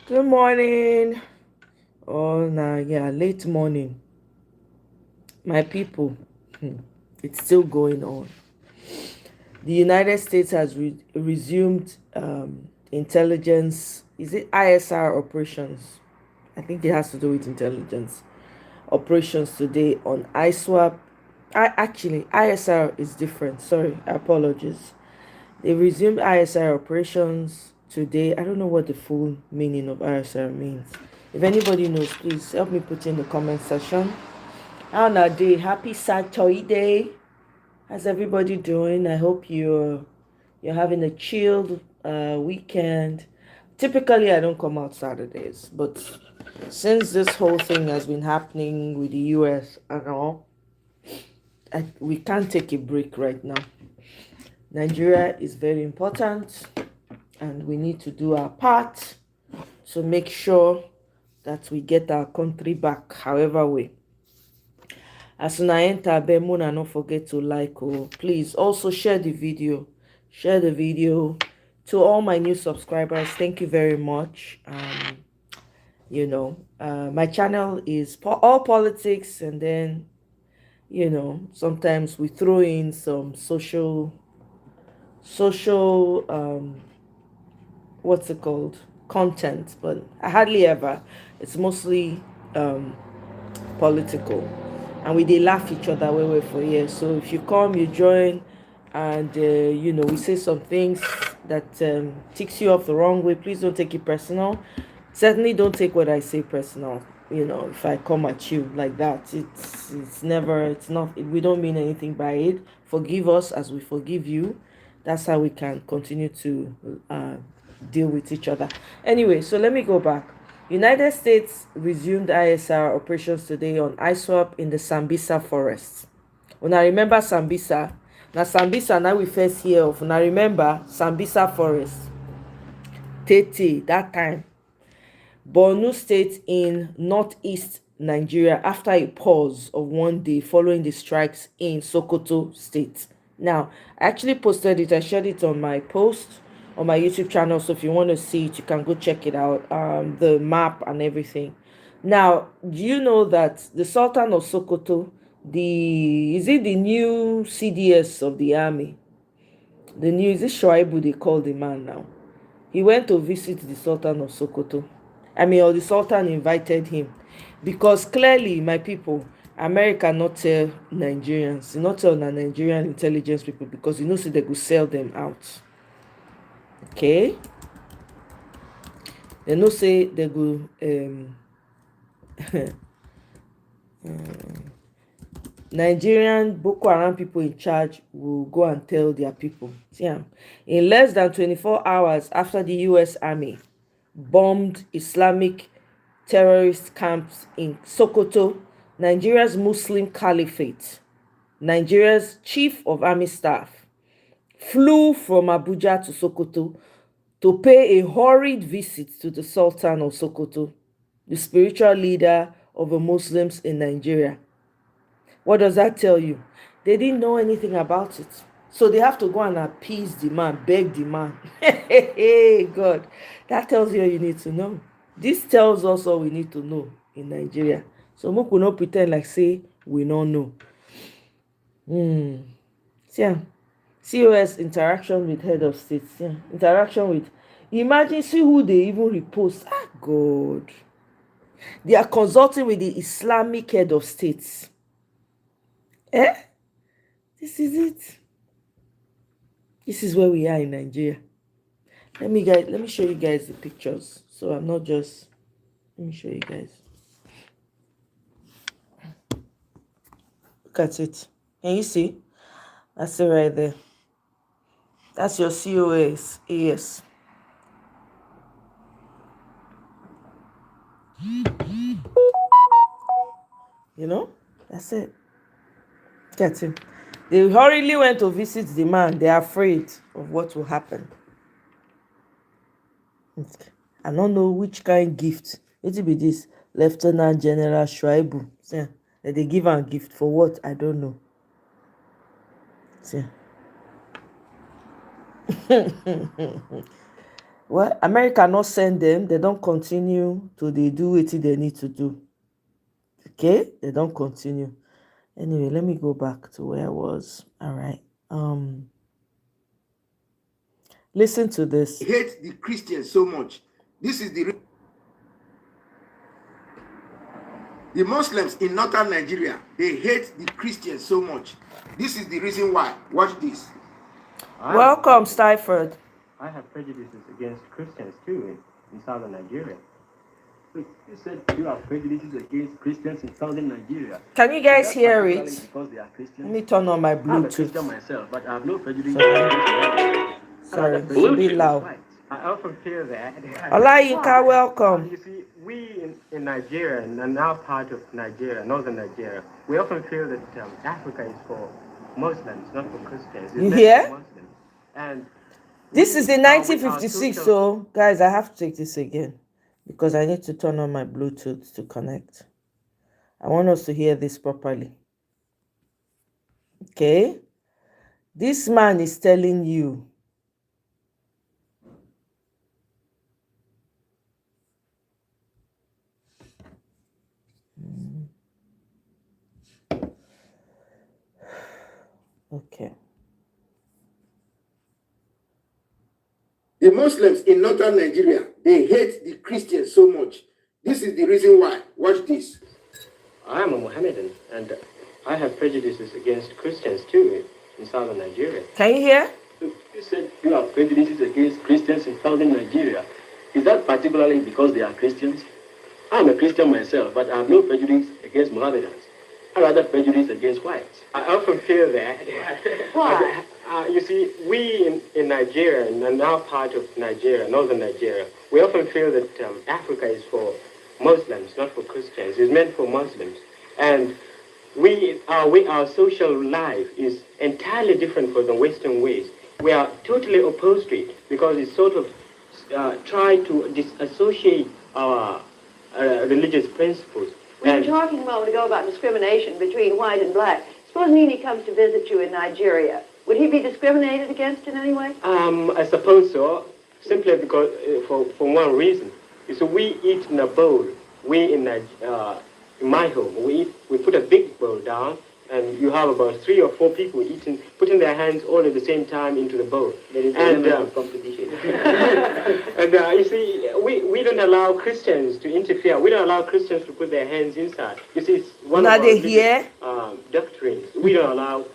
Good morning. Oh, nah, yeah, late morning. My people, it's still going on. The United States has resumed intelligence. Is it ISR operations? I think it has to do with intelligence operations today on ISWAP. Actually, ISR is different. Sorry, apologies. They resumed ISR operations today. I don't know what the full meaning of ISR means. If anybody knows, please help me put in the comment section. On our day, happy Saturday. How's everybody doing? I hope you're having a chilled weekend. Typically, I don't come out Saturdays, but since this whole thing has been happening with the US and all, we can't take a break right now. Nigeria is very important, and we need to do our part to make sure that we get our country back, however way. As soon as I enter Bemuna, don't forget to like. Oh, please also share the video. Share the video to all my new subscribers. Thank you very much. My channel is all politics, and then sometimes we throw in some social what's it called, content, but I hardly ever. It's mostly um political, and we dey laugh each other well for years. So if you come, you join, and we say some things that ticks you off the wrong way, please don't take it personal. Certainly don't take what I say personal. If I come at you like that, it's never, it's not, we don't mean anything by it. Forgive us as we forgive you. That's how we can continue to deal with each other. Anyway, so let me go back. United States resumed ISR operations today on ISWAP in the Sambisa forest. When I remember Sambisa, now we first hear of. When I remember Sambisa forest, Tete, that time, Borno State in northeast Nigeria after a pause of one day following the strikes in Sokoto State. Now, I actually posted it, I shared it on my post on my YouTube channel, so if you want to see it, you can go check it out, the map and everything. Now, do you know that the Sultan of Sokoto, is it the new CDS of the army? The new, is it Shoaibu they call the man now? He went to visit the Sultan of Sokoto. Or the Sultan invited him. Because clearly, my people, America not tell Nigerians, not tell the Nigerian intelligence people, because say they go sell them out. Okay? They know say they go Nigerian Boko Haram people in charge will go and tell their people. See, in less than 24 hours after the US Army bombed Islamic terrorist camps in Sokoto, Nigeria's Muslim Caliphate, Nigeria's Chief of Army Staff, flew from Abuja to Sokoto to pay a hurried visit to the Sultan of Sokoto, the spiritual leader of the Muslims in Nigeria. What does that tell you? They didn't know anything about it. So they have to go and appease the man, beg the man. Hey, God. That tells you all you need to know. This tells us all we need to know in Nigeria. So we could not pretend like say we don't know. Yeah. COS interaction with head of states. Yeah. Interaction with, imagine, see who they even repost. Ah, God. They are consulting with the Islamic head of states. This is it. This is where we are in Nigeria. Let me show you guys the pictures. So I'm not just, let me show you guys. Look at it. Can you see? That's it right there. That's your COS. Yes. You know, that's it. Get him. They hurriedly went to visit the man. They're afraid of what will happen. I don't know which kind gift. It will be this Lieutenant General Shuaibu. See, they give am gift for what? I don't know. See. Well, America not send them. They don't continue to they do what they need to do. Okay, they don't continue. Anyway, let me go back to where I was. All right. Listen to this. Hate the Christians so much. This is the Muslims in northern Nigeria. They hate the Christians so much. This is the reason why. Watch this. Welcome, Stiford. I have prejudices against Christians too in southern Nigeria. You said you have prejudices against Christians in southern Nigeria. Can you guys hear it? Because they are Christians. Let me turn on my Bluetooth. I'm a Christian myself, but I have no prejudice. Sorry, it's a bit loud. I often feel that. Olayinka, welcome. You see, we in Nigeria, and now part of Nigeria, northern Nigeria, we often feel that Africa is for Muslims, not for Christians. You hear? Muslims. And this is in 1956, so guys, I have to take this again because I need to turn on my Bluetooth to connect. I want us to hear this properly. Okay? This man is telling you okay. The Muslims in northern Nigeria, they hate the Christians so much. This is the reason why. Watch this. I am a Mohammedan, and I have prejudices against Christians too in southern Nigeria. Can you hear? You said you have prejudices against Christians in southern Nigeria. Is that particularly because they are Christians? I'm a Christian myself, but I have no prejudice against Mohammedans. I rather prejudice against whites. I often feel that. Why? You see, we in Nigeria, and now part of Nigeria, northern Nigeria, we often feel that Africa is for Muslims, not for Christians. It's meant for Muslims. And our social life is entirely different from the Western ways. We are totally opposed to it because it's sort of try to disassociate our religious principles. We were talking a moment ago about discrimination between white and black. Suppose Nini comes to visit you in Nigeria. Would he be discriminated against in any way? I suppose so, simply because, for one reason. You see, we eat in a bowl. We in my home, we put a big bowl down, and you have about 3 or 4 people eating, putting their hands all at the same time into the bowl. There is a competition. And you see, we don't allow Christians to interfere. We don't allow Christians to put their hands inside. You see, it's one of our biggest, doctrines. We don't allow.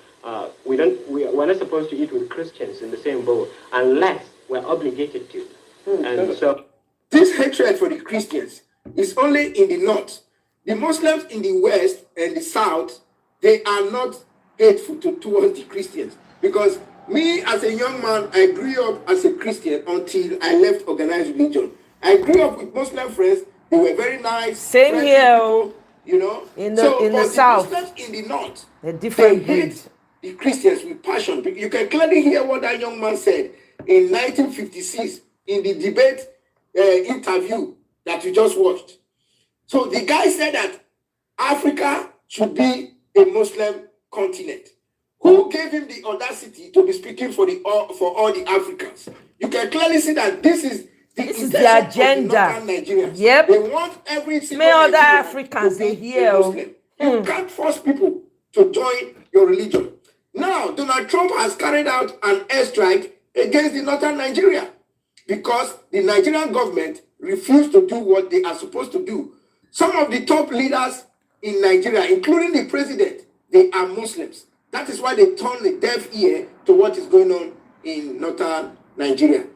We're not supposed to eat with Christians in the same bowl unless we're obligated to. And so this hatred for the Christians is only in the north. The Muslims in the west and the south, they are not hateful towards the Christians. Because me, as a young man, I grew up as a Christian until I left organized religion. I grew up with Muslim friends. They were very nice. Same here. People, you know. In the south. The Muslims in the north, they're different they hate the Christians with passion. You can clearly hear what that young man said in 1956 in the debate interview that you just watched. So the guy said that Africa should be a Muslim continent. Who gave him the audacity to be speaking for all the Africans? You can clearly see that this is the agenda. Yep. They want every single other Africans they hear. You can't force people to join your religion. Now, Donald Trump has carried out an airstrike against the northern Nigeria because the Nigerian government refused to do what they are supposed to do. Some of the top leaders in Nigeria, including the president, they are Muslims. That is why they turn a deaf ear to what is going on in northern Nigeria.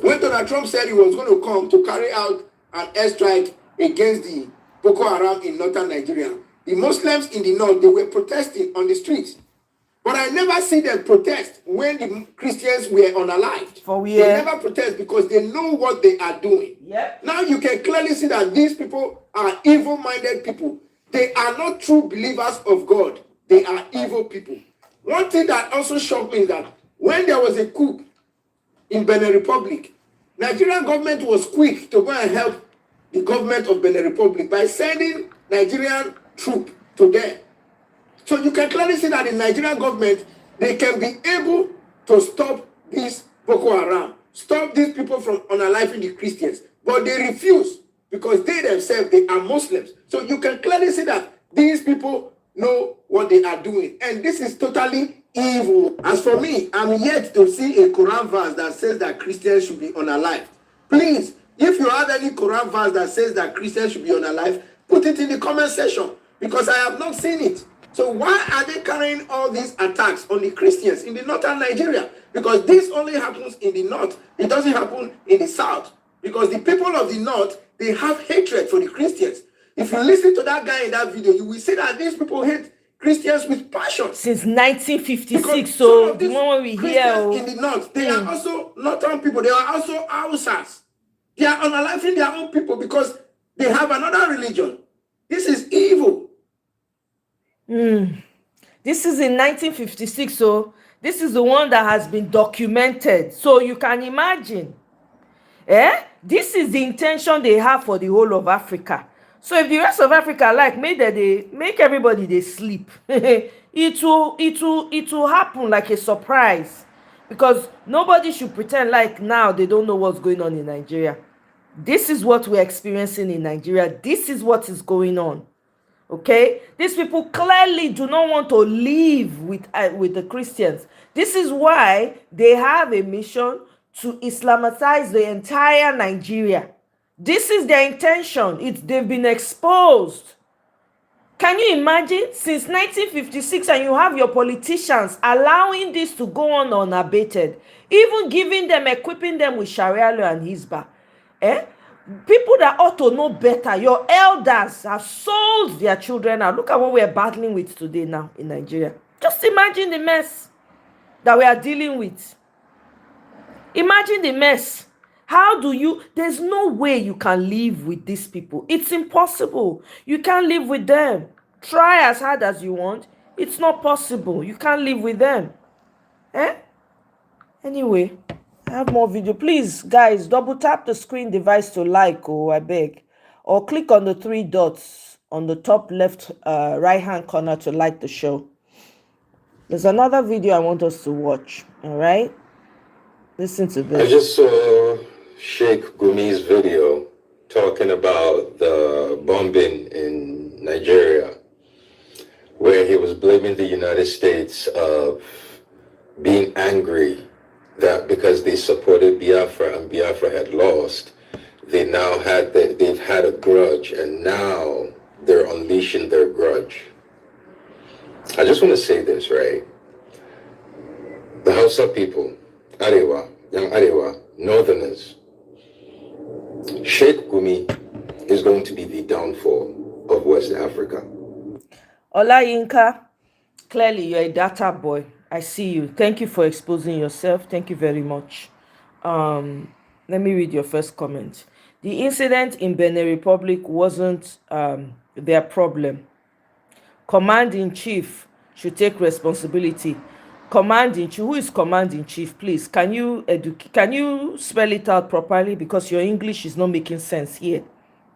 When Donald Trump said he was going to come to carry out an airstrike against the Boko Haram in northern Nigeria, the Muslims in the north, they were protesting on the streets. But I never see them protest when the Christians were unalived. For They where? never protest because they know what they are doing. Yep. Now you can clearly see that these people are evil-minded people. They are not true believers of God. They are evil people. One thing that also shocked me is that when there was a coup in Benin Republic, Nigerian government was quick to go and help the government of Benin Republic by sending Nigerian troops to there. So you can clearly see that the Nigerian government, they can be able to stop this Boko Haram, stop these people from unaliving the Christians. But they refuse because they themselves, they are Muslims. So you can clearly see that these people know what they are doing. And this is totally evil. As for me, I'm yet to see a Quran verse that says that Christians should be unalived. Please, if you have any Quran verse that says that Christians should be unalived, put it in the comment section because I have not seen it. So why are they carrying all these attacks on the Christians in the northern Nigeria? Because this only happens in the north. It doesn't happen in the south. Because the people of the north, they have hatred for the Christians. If you listen to that guy in that video, you will see that these people hate Christians with passion. Since 1956, Because so the moment we hear Christians in the north, they are also northern people. They are also Hausas. They are unaliving their own people because they have another religion. This is evil. this is in 1956, so this is the one that has been documented. So you can imagine, this is the intention they have for the whole of Africa. So if the rest of Africa like make everybody they sleep, it will happen like a surprise, because nobody should pretend like now they don't know what's going on in Nigeria. This is what we're experiencing in Nigeria. This is what is going on. Okay, these people clearly do not want to live with the Christians. This is why they have a mission to Islamicize the entire Nigeria. This is their intention. They've been exposed. Can you imagine, since 1956, and you have your politicians allowing this to go on unabated, even giving them, equipping them with Sharia law and Hizbah? People that ought to know better, your elders have sold their children out. Look at what we're battling with today now in Nigeria. Just imagine the mess that we are dealing with. Imagine the mess. There's no way you can live with these people. It's impossible. You can't live with them. Try as hard as you want. It's not possible. You can't live with them. Anyway, I have more video. Please, guys, double tap the screen device to like, I beg. Or click on the 3 dots on the top left right hand corner to like the show. There's another video I want us to watch. All right? Listen to this. I just saw Sheikh Gumi's video talking about the bombing in Nigeria, where he was blaming the United States of being angry that because they supported Biafra and Biafra had lost, they've had a grudge, and now they're unleashing their grudge. I just want to say this, right? The Hausa people, Arewa, young Arewa, Northerners, Sheikh Gumi is going to be the downfall of West Africa. Olayinka, clearly you're a data boy. I see you. Thank you for exposing yourself. Thank you very much. Let me read your first comment. The incident in Benin Republic wasn't their problem. Command-in-chief should take responsibility. Command-in-chief. Who is command-in-chief? Please, can you spell it out properly? Because your English is not making sense here.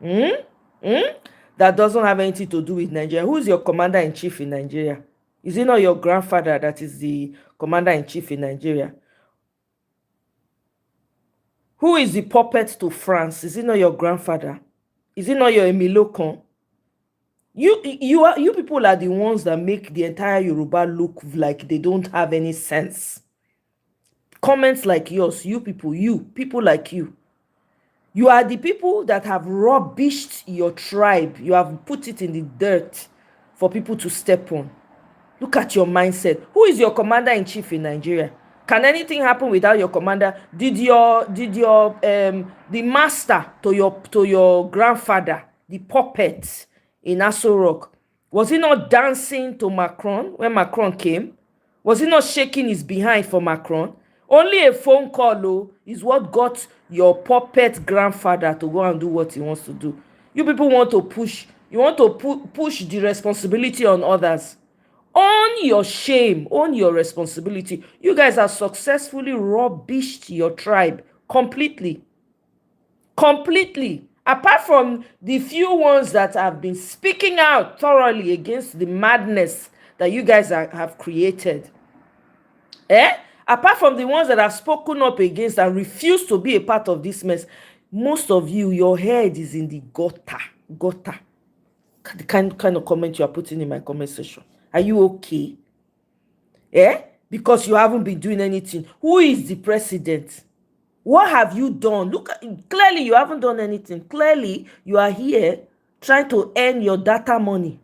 That doesn't have anything to do with Nigeria. Who is your commander-in-chief in Nigeria? Is it not your grandfather that is the commander-in-chief in Nigeria? Who is the puppet to France? Is it not your grandfather? Is it not your Emilokon? You people are the ones that make the entire Yoruba look like they don't have any sense. Comments like yours, people like you. You are the people that have rubbished your tribe. You have put it in the dirt for people to step on. Look at your mindset. Who is your commander-in-chief in Nigeria? Can anything happen without your commander? Did the master to your grandfather, the puppet in Aso Rock, was he not dancing to Macron when Macron came? Was he not shaking his behind for Macron? Only a phone call is what got your puppet grandfather to go and do what he wants to do. You people want to push, you want to push the responsibility on others. Own your shame, own your responsibility. You guys have successfully rubbished your tribe completely. Completely. Apart from the few ones that have been speaking out thoroughly against the madness that you guys have created. Apart from the ones that have spoken up against and refused to be a part of this mess, most of you, your head is in the gutter. The kind of comment you are putting in my comment section. Are you okay? Because you haven't been doing anything. Who is the president? What have you done? Look, clearly you haven't done anything. Clearly you are here trying to earn your data money.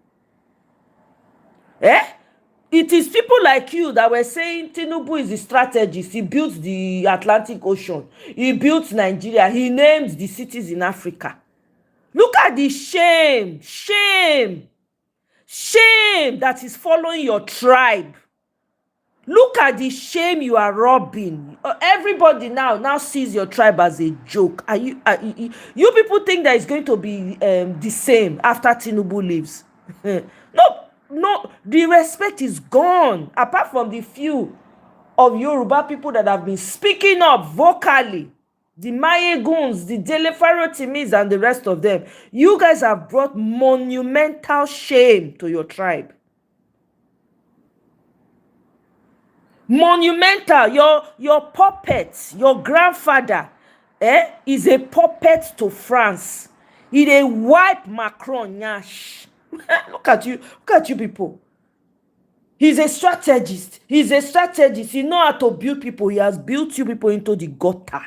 It is people like you that were saying Tinubu is the strategist. He built the Atlantic Ocean. He built Nigeria. He named the cities in Africa. Look at the shame that is following your tribe. Look at the shame you are robbing. Everybody now sees your tribe as a joke. You people think that it's going to be the same after Tinubu leaves? No, the respect is gone. Apart from the few of Yoruba people that have been speaking up vocally, the Mayeguns, the Delefarotimis, and the rest of them, you guys have brought monumental shame to your tribe. Monumental. Your puppet, your grandfather is a puppet to France. He dey wipe Macron nyash. Look at you people. He's a strategist. He knows how to build people. He has built you people into the gutter.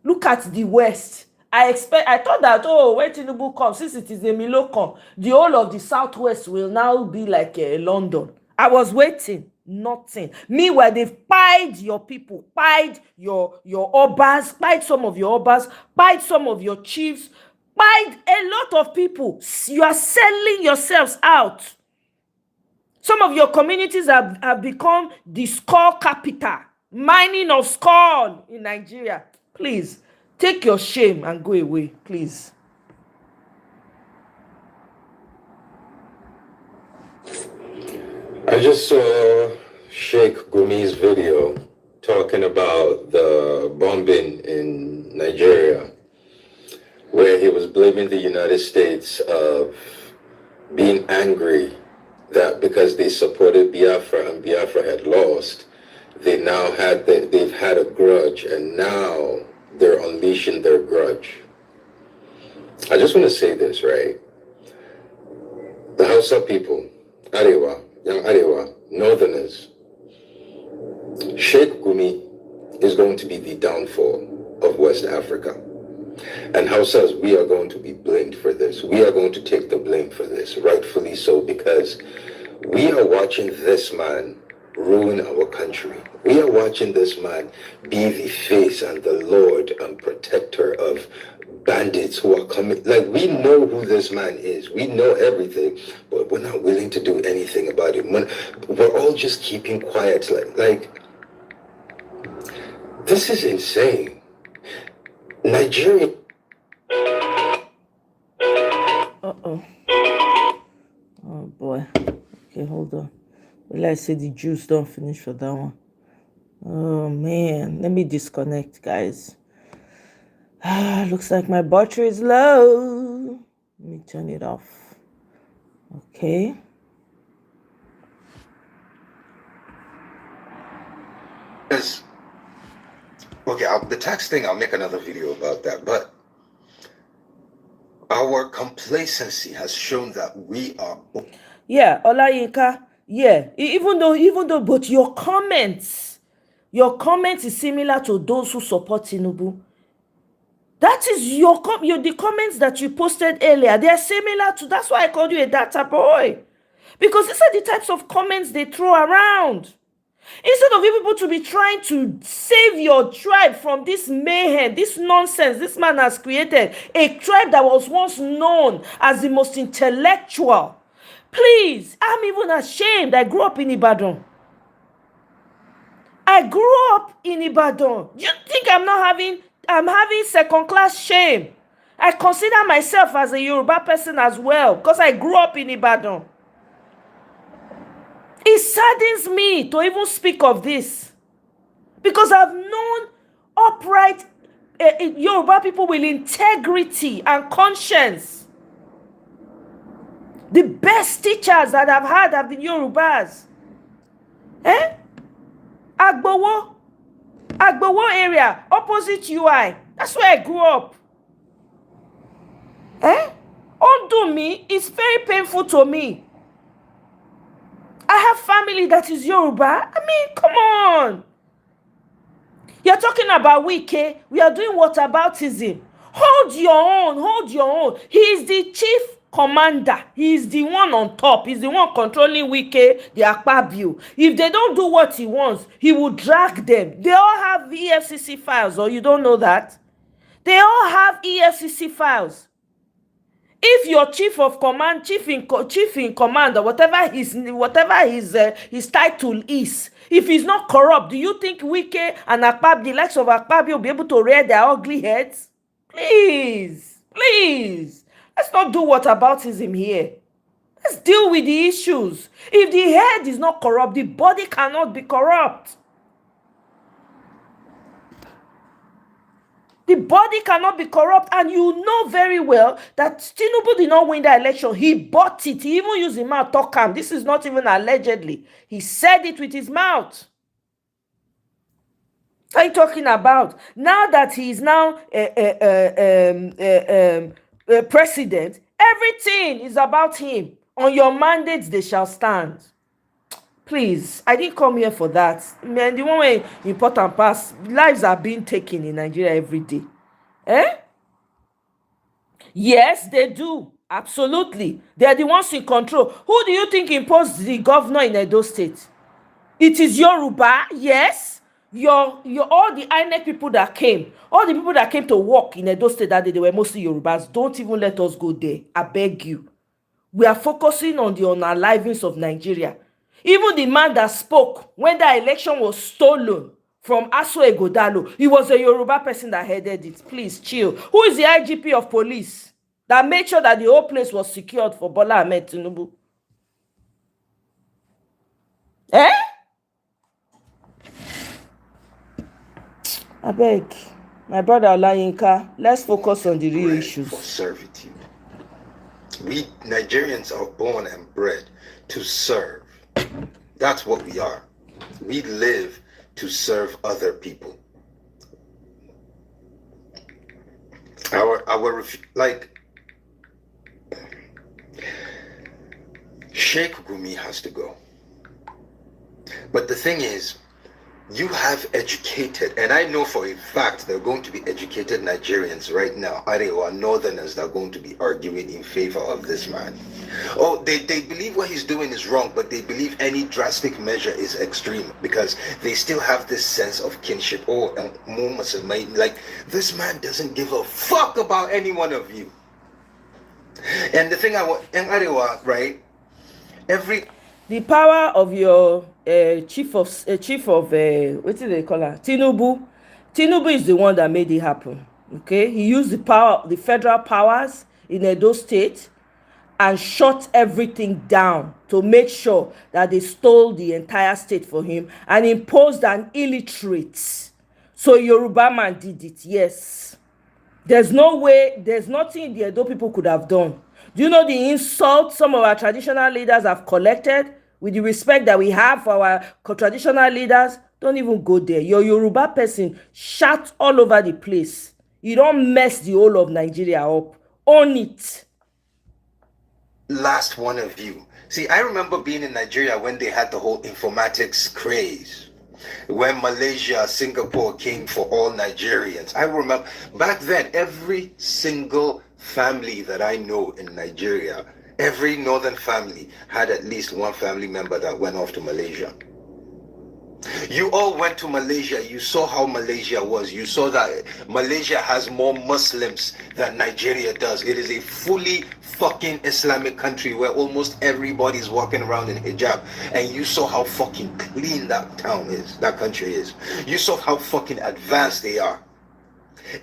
Look at the West. I thought that, when Tinubu comes, since it is a Milocom, the whole of the Southwest will now be like London. I was waiting. Nothing. Meanwhile, they've pied your people, pied your obas, pied some of your obas, pied some of your chiefs, pied a lot of people. You are selling yourselves out. Some of your communities have become the skull capital, mining of skull in Nigeria. Please, take your shame and go away, please. I just saw Sheikh Gumi's video talking about the bombing in Nigeria, where he was blaming the United States of being angry that because they supported Biafra and Biafra had lost, they've had a grudge, and now they're unleashing their grudge. I just want to say this, right? The Hausa people, Arewa, young Arewa, Northerners, Sheikh Gumi is going to be the downfall of West Africa. And Hausas, we are going to be blamed for this. We are going to take the blame for this, rightfully so, because we are watching this man ruin our country. We are watching this man be the face and the Lord and protector of bandits who are coming. Like, we know who this man is. We know everything, but we're not willing to do anything about it. We're all just keeping quiet. Like this is insane. Nigeria. Oh boy. Okay, hold on. Well, I say the juice don't finish for that one. Oh man, let me disconnect, guys. Looks like my battery is low. Let me turn it off. Okay. Okay, the tax thing, I'll make another video about that, but our complacency has shown that we are... Yeah, Olayinka, yeah, even though, but your comments is similar to those who support Tinubu. That is the comments that you posted earlier. They are similar to, that's why I called you a data boy. Because these are the types of comments they throw around. Instead of you people to be trying to save your tribe from this mayhem, this nonsense this man has created, a tribe that was once known as the most intellectual. Please, I'm even ashamed. I grew up in Ibadan. I grew up in Ibadan. You think I'm having second class shame? I consider myself as a Yoruba person as well because I grew up in Ibadan. It saddens me to even speak of this because I've known upright Yoruba people with integrity and conscience. The best teachers that I've had have been Yorubas. Agbowo area, opposite UI. That's where I grew up. Undo me, it's very painful to me. I have family that is Yoruba. I mean, come on. You're talking about Wike. We are doing whataboutism. Hold your own. He is the chief commander. He is the one on top. He's the one controlling Wike, the Akpabio. If they don't do what he wants, he will drag them. They all have EFCC files, or you don't know that? They all have EFCC files. If your chief of command, chief in command, or whatever his title is, if he's not corrupt, do you think Wike and Akpabio, the likes of Akpabio, will be able to rear their ugly heads? Please, let's not do whataboutism here. Let's deal with the issues. If the head is not corrupt, the body cannot be corrupt. The body cannot be corrupt, and you know very well that Tinubu did not win the election. He bought it. He even used his mouth to talk. This is not even allegedly. He said it with his mouth. What are you talking about? Now that he is now president, everything is about him. On your mandates, they shall stand. Please, I didn't come here for that. Man, the one way important pass, lives are being taken in Nigeria every day. Yes, they do. Absolutely. They are the ones in control. Who do you think imposed the governor in Edo State? It is Yoruba, yes. All the INEC people that came, all the people that came to work in Edo State that day, they were mostly Yorubas. Don't even let us go there. I beg you. We are focusing on the unalivings of Nigeria. Even the man that spoke when the election was stolen from Aso Egodalo, he was a Yoruba person that headed it. Please chill. Who is the IGP of police that made sure that the whole place was secured for Bola Ahmed Tinubu? I beg, my brother Olayinka, let's focus on the real issues. For servitude. We Nigerians are born and bred to serve. That's what we are. We live to serve other people. Sheikh Gumi has to go. But the thing is, you have educated, and I know for a fact there are going to be educated Nigerians right now, Arewa Northerners, that are going to be arguing in favor of this man. Oh, they believe what he's doing is wrong, but they believe any drastic measure is extreme because they still have this sense of kinship. Oh, like, this man doesn't give a fuck about any one of you. And the thing I want, in Arewa, right, the power of your chief of what do they call her? Tinubu is the one that made it happen. Okay, he used the federal powers in Edo State and shut everything down to make sure that they stole the entire state for him and imposed an illiterate. So Yoruba man did it. Yes, there's nothing the Edo people could have done. Do you know the insult some of our traditional leaders have collected? With the respect that we have for our traditional leaders, don't even go there. Your Yoruba person shout all over the place. You don't mess the whole of Nigeria up. Own it. Last one of you. See, I remember being in Nigeria when they had the whole informatics craze. When Malaysia, Singapore came for all Nigerians. I remember back then, every single family that I know in Nigeria, every northern family had at least one family member that went off to Malaysia. You all went to Malaysia. You saw how Malaysia was. You saw that Malaysia has more Muslims than Nigeria does. It is a fully fucking Islamic country where almost everybody's walking around in hijab. And you saw how fucking clean that town is, that country is. You saw how fucking advanced they are.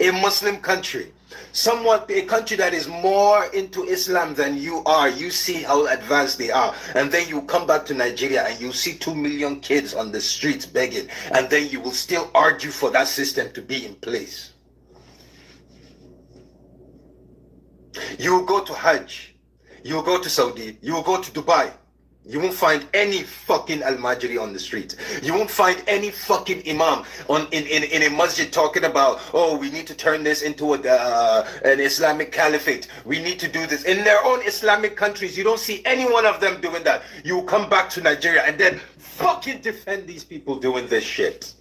A Muslim country, a country that is more into Islam than you are, you see how advanced they are. And then you come back to Nigeria and you see 2 million kids on the streets begging, and then you will still argue for that system to be in place. You will go to Hajj, you will go to Saudi, you will go to Dubai. You won't find any fucking Al-Majri on the street. You won't find any fucking imam in a masjid talking about, oh, we need to turn this into an Islamic caliphate. We need to do this. In their own Islamic countries, you don't see any one of them doing that. You come back to Nigeria and then fucking defend these people doing this shit.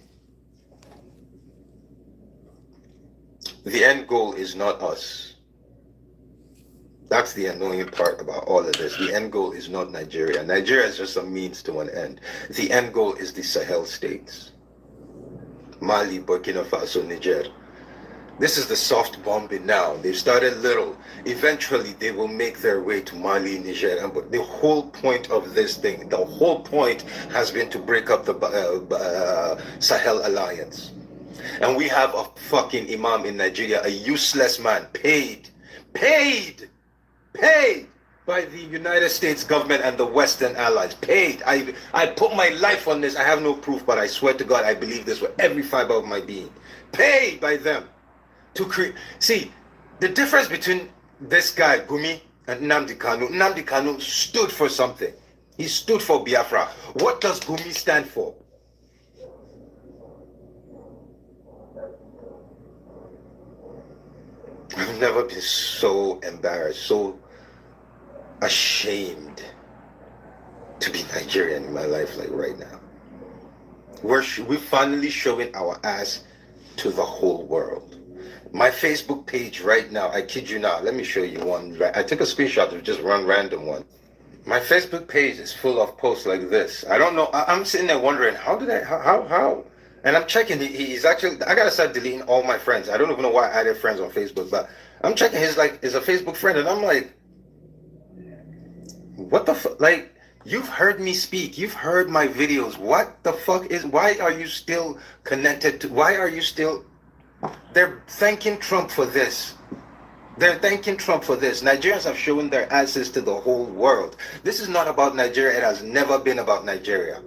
The end goal is not us. That's the annoying part about all of this. The end goal is not Nigeria. Nigeria is just a means to an end. The end goal is the Sahel states. Mali, Burkina Faso, Niger. This is the soft bombing now. They've started little. Eventually, they will make their way to Mali, Niger. But the whole point of this thing, the whole point has been to break up the Sahel alliance. And we have a fucking imam in Nigeria, a useless man, paid by the United States government and the Western allies. Paid. I put my life on this. I have no proof, but I swear to God, I believe this with every fiber of my being. Paid by them to create. See, the difference between this guy, Gumi, and Nnamdi Kanu. Nnamdi Kanu stood for something. He stood for Biafra. What does Gumi stand for? I've never been so embarrassed, so ashamed to be Nigerian in my life like right now. We're finally showing our ass to the whole world. My Facebook page right now, I kid you not, let me show you one. I took a screenshot of just one random one. My Facebook page is full of posts like this. I don't know, I'm sitting there wondering, how? And I'm checking, he's actually, I gotta start deleting all my friends. I don't even know why I added friends on Facebook, but I'm checking his, like, is a Facebook friend, and I'm like, what the fuck? Like, you've heard me speak, you've heard my videos. What the fuck why are you still connected to, why are you still, they're thanking Trump for this. They're thanking Trump for this. Nigerians have shown their asses to the whole world. This is not about Nigeria. It has never been about Nigeria.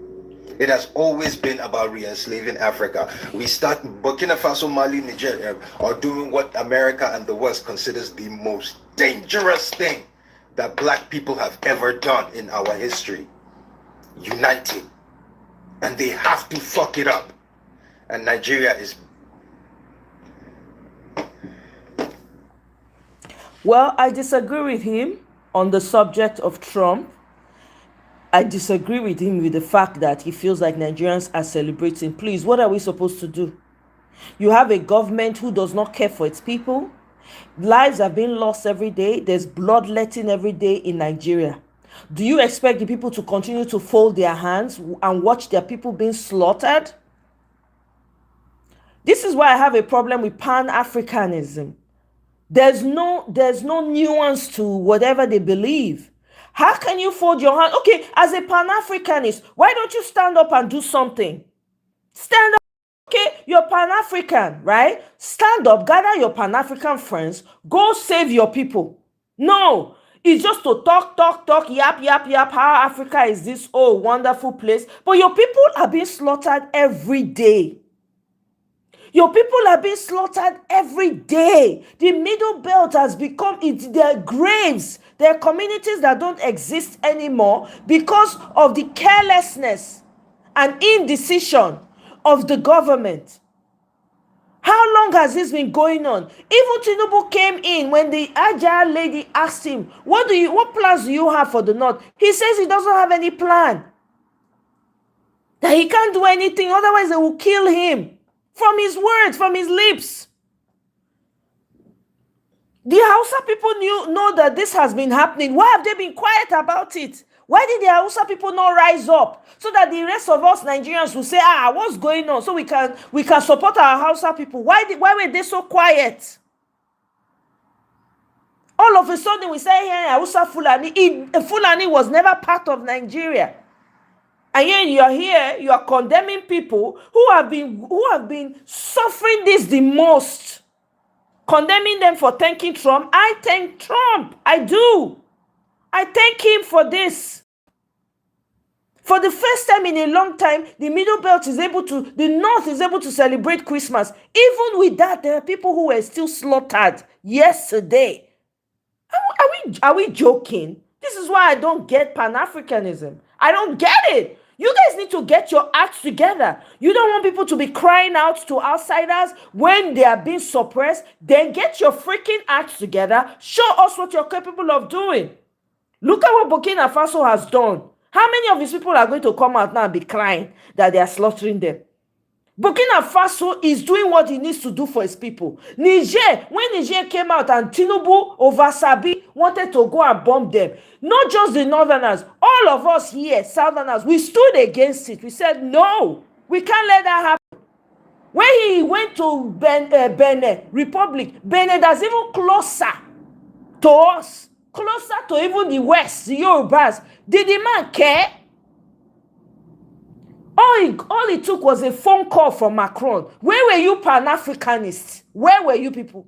It has always been about re-enslaving Africa. We start, Burkina Faso, Mali, Niger are doing what America and the West considers the most dangerous thing that black people have ever done in our history. Uniting. And they have to fuck it up. And Nigeria is... Well, I disagree with him on the subject of Trump. I disagree with him with the fact that he feels like Nigerians are celebrating. Please, what are we supposed to do? You have a government who does not care for its people. Lives are being lost every day. There's bloodletting every day in Nigeria. Do you expect the people to continue to fold their hands and watch their people being slaughtered? This is why I have a problem with Pan-Africanism. There's no nuance to whatever they believe. How can you fold your hand? Okay, as a Pan-Africanist, why don't you stand up and do something? Stand up. Okay, you're Pan-African, right? Stand up, gather your Pan-African friends, go save your people. No, it's just to talk, yap, how Africa is this wonderful place. But your people are being slaughtered every day. Your people are being slaughtered every day. The Middle Belt has become their graves. There are communities that don't exist anymore because of the carelessness and indecision of the government. How long has this been going on? Even Tinubu came in when the agile lady asked him, what plans do you have for the North? He says he doesn't have any plan. That he can't do anything, otherwise they will kill him. From his words, from his lips. The Hausa people know that this has been happening. Why have they been quiet about it? Why did the Hausa people not rise up so that the rest of us Nigerians will say, what's going on? So we can support our Hausa people. Why were they so quiet? All of a sudden we say here Hausa Fulani. Fulani was never part of Nigeria. And yet you are condemning people who have been suffering this the most. Condemning them for thanking Trump. I thank Trump. I do. I thank him for this. For the first time in a long time, the Middle Belt the North is able to celebrate Christmas. Even with that, there are people who were still slaughtered yesterday. Are we joking? This is why I don't get Pan-Africanism. I don't get it. You guys need to get your acts together. You don't want people to be crying out to outsiders when they are being suppressed. Then get your freaking acts together. Show us what you're capable of doing. Look at what Burkina Faso has done. How many of these people are going to come out now and be crying that they are slaughtering them? Burkina Faso is doing what he needs to do for his people. Niger, when Niger came out and Tinubu over Sabi wanted to go and bomb them, not just the Northerners, all of us here, Southerners, we stood against it. We said, no, we can't let that happen. When he went to Benin Republic, Benin is even closer to us. Closer to even the West, the Yorubas. Did the man care? All it took was a phone call from Macron. Where were you Pan-Africanists? Where were you people?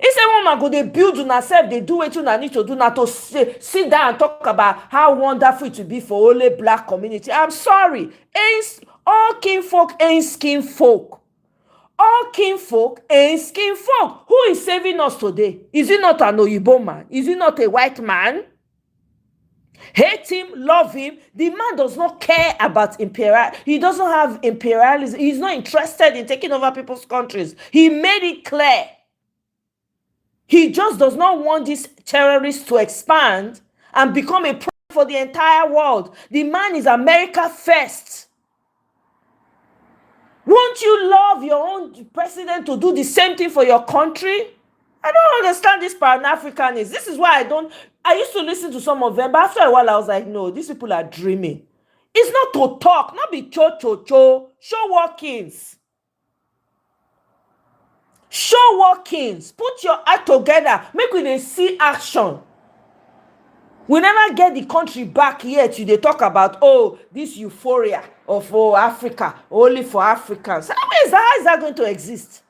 He said, woman go they build on herself, they do what you need to do now to sit down and talk about how wonderful it will be for only black community. I'm sorry. All kinfolk ain't skin folk. All kinfolk ain't skin folk. Who is saving us today? Is he not an Oyibo man? Is he not a white man? Hate him, love him. The man does not care about imperial. He doesn't have imperialism. He's not interested in taking over people's countries. He made it clear. He just does not want these terrorists to expand and become a problem for the entire world. The man is America first. Won't you love your own president to do the same thing for your country? I don't understand this Pan-Africanism. This is why I used to listen to some of them, but after a while I was like, no, these people are dreaming. It's not to talk, not be cho-cho-cho. Show workings. Show workings. Put your act together. Make we see action. We never get the country back yet. They talk about, this euphoria of Africa, only for Africans. How is that going to exist?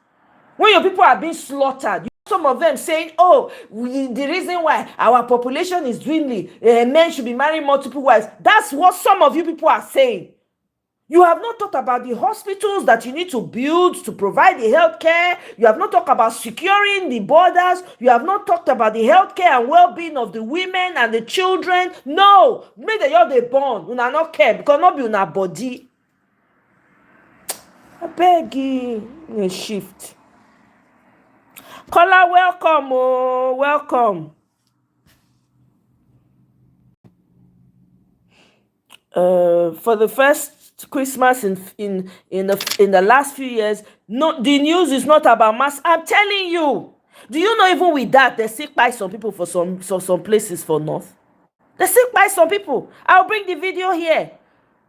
When your people are being slaughtered, some of them saying, the reason why our population is dwindling, men should be marrying multiple wives. That's what some of you people are saying. You have not talked about the hospitals that you need to build to provide the healthcare. You have not talked about securing the borders. You have not talked about the healthcare and well-being of the women and the children. No, make the you're they born. You not care because not be una body. I beg you, shift. Kola, welcome, welcome. For the first Christmas in the last few years, the news is not about mass. I'm telling you. Do you know even with that they sick by some people for some places for North? They sick by some people. I'll bring the video here.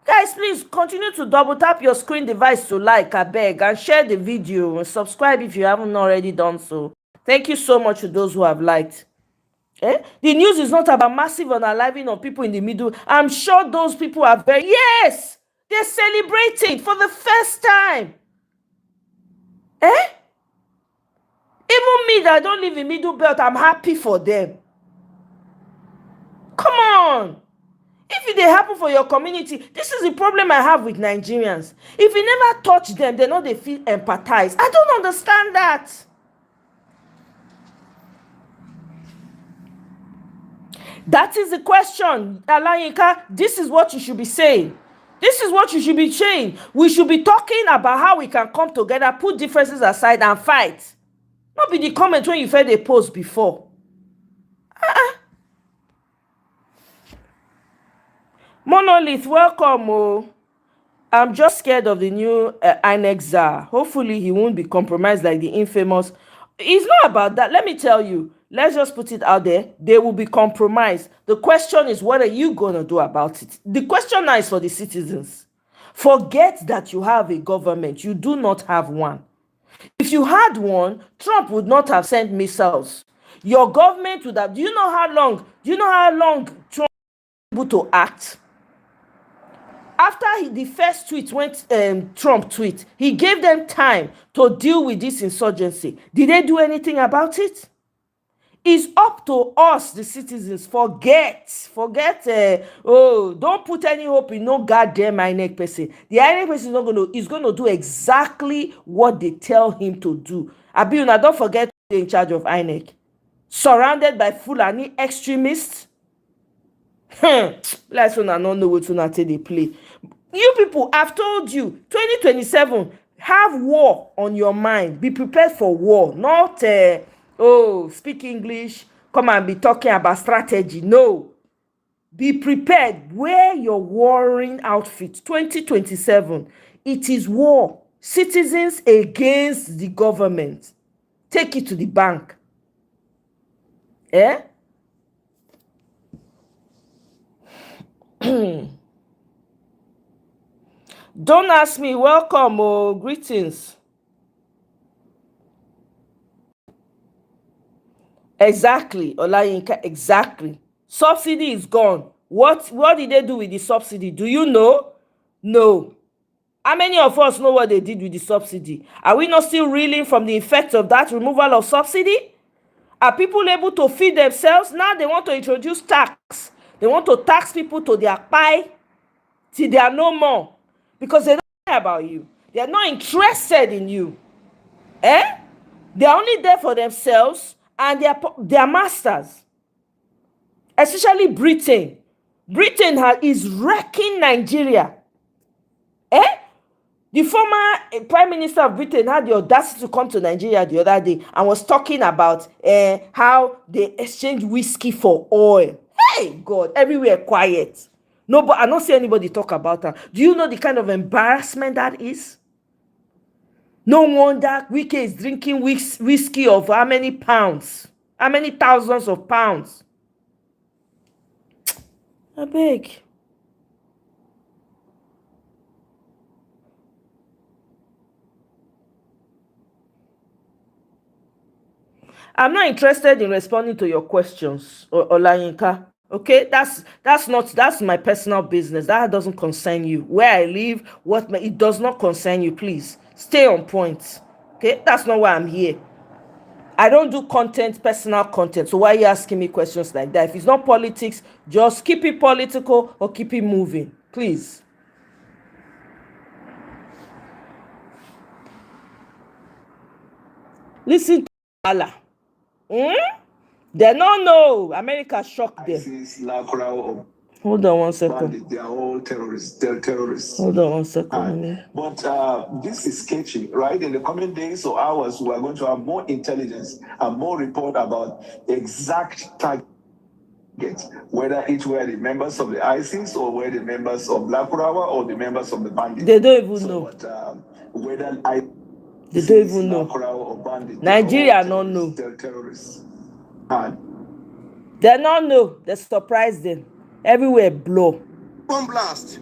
Guys, please continue to double tap your screen device to like, I beg, and share the video and subscribe if you haven't already done so. Thank you so much to those who have liked. The news is not about massive unaliving of people in the middle. I'm sure those people are yes, they're celebrating for the first time. Even me that don't live in Middle Belt, I'm happy for them. Come on. If it happen for your community, this is the problem I have with Nigerians. If you never touch them, they know they feel empathized. I don't understand that. That is the question, Alayinka. This is what you should be saying. This is what you should be saying. We should be talking about how we can come together, put differences aside and fight. Not be the comment when you've heard a post before. Monolith, welcome. I'm just scared of the new INEC czar. Hopefully he won't be compromised like the infamous. It's not about that. Let me tell you. let's just put it out there, they will be compromised. The question is, what are you going to do about it? The question now is for the citizens. Forget that you have a government. You do not have one. If you had one, Trump would not have sent missiles. Your government would have. Do you know how long Trump was able to act? After the first tweet went, Trump tweet, he gave them time to deal with this insurgency. Did they do anything about it? It's up to us, the citizens. Forget. Don't put any hope in no goddamn INEC person. The INEC person is going to do exactly what they tell him to do. Abiuna, don't forget who's in charge of INEC. Surrounded by Fulani extremists. Let's not know what they play. You people, I've told you, 2027, have war on your mind. Be prepared for war. Not, speak English, come and be talking about strategy. No. Be prepared. Wear your warring outfit. 2027, it is war. Citizens against the government. Take it to the bank. Eh? Don't ask me. Welcome. Oh, greetings. Exactly, Olayinka. Exactly. Subsidy is gone. What did they do with the subsidy? Do you know? No. How many of us know what they did with the subsidy? Are we not still reeling from the effects of that removal of subsidy? Are people able to feed themselves? Now they want to introduce tax. They want to tax people to their pie till they are no more. Because they don't care about you. They are not interested in you. Eh? They are only there for themselves and their masters. Especially Britain. Britain is wrecking Nigeria. Eh? The former Prime Minister of Britain had the audacity to come to Nigeria the other day and was talking about how they exchange whiskey for oil. Hey, God, everywhere quiet. No, but I don't see anybody talk about that. Do you know the kind of embarrassment that is? No wonder Wike is drinking whiskey of how many pounds? How many thousands of pounds? I beg. I'm not interested in responding to your questions, Olayinka. Okay, that's my personal business. That doesn't concern you. Where I live, it does not concern you. Please stay on point. Okay, that's not why I'm here. I don't do personal content. So why are you asking me questions like that? If it's not politics, just keep it political or keep it moving, please. Listen to Allah. They don't know. America shocked them. Hold on 1 second. They are all terrorists. Hold on 1 second. But this is sketchy, right? In the coming days or hours, we are going to have more intelligence and more report about exact target, whether it were the members of the ISIS or were the members of Lakurawa or the members of the bandits. They don't even know. Whether they don't even know. Nigeria don't know. Terrorists. They don't know. They surprise them. Everywhere blow. Bomb blast.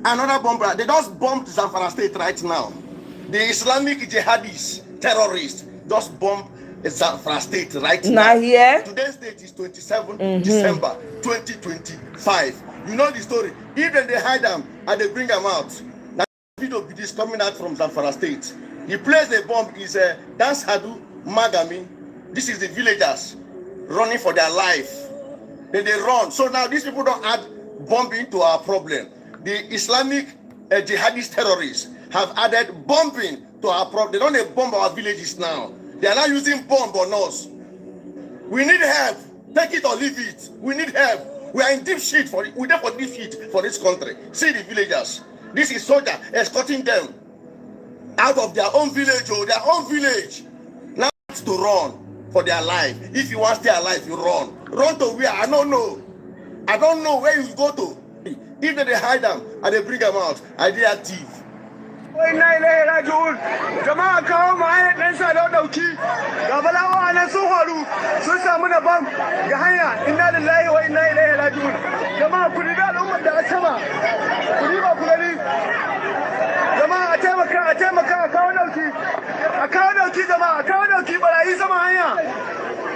Another bomb blast. They just bombed Zamfara State right now. The Islamic jihadists, terrorists, just bombed Zamfara State right now. Here. Today's date is 27 December 2025. You know the story. Even they hide them and they bring them out. Now, video is coming out from Zamfara State. The place they bomb is Dance Hadu Magami. This is the villagers running for their life. Then they run. So now these people don't add bombing to our problem. The Islamic jihadist terrorists have added bombing to our problem. They don't bomb our villages now. They are now using bomb on us. We need help. Take it or leave it. We need help. We are in deep shit for it. We're there for deep shit for this country. See the villagers. This is soldier escorting them out of their own village or their own village. Now to run for their life. If you want to stay alive, you run. Run to where? I don't know. I don't know where you go to. If they hide them and they bring them out, I dare thief. dauki ga balawa nan sun horu sun samu na bam ga hanya inna lillahi wa inna ilaihi raji'un jama'a ku riga al'ummar da asama ku riba ku gani jama'a a taimaka a kawo dauki jama'a a kawo dauki barayi sama hanya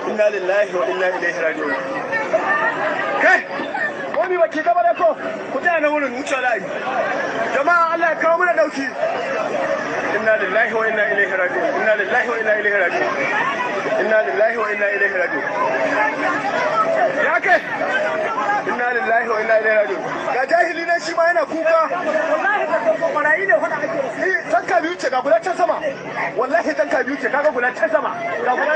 inna lillahi wa inna ilaihi raji'un kai wani baki gaba da ko ku tsaya na wurin wuce layi jama'a Allah ya kawo mana dauki inna lillahi wa inna ilaihi raji'un inna lillahi wa inna ilaihi raji'un inna lillahi wa inna ilaihi raji'un ya kai inna lillahi wa inna ilaihi raji'un ga jahili ne shi ma yana kuka wallahi ka barayi ne wanda ake tanka biyu ce ga guda can sama wallahi tanka biyu ce kaga guda can sama ga guda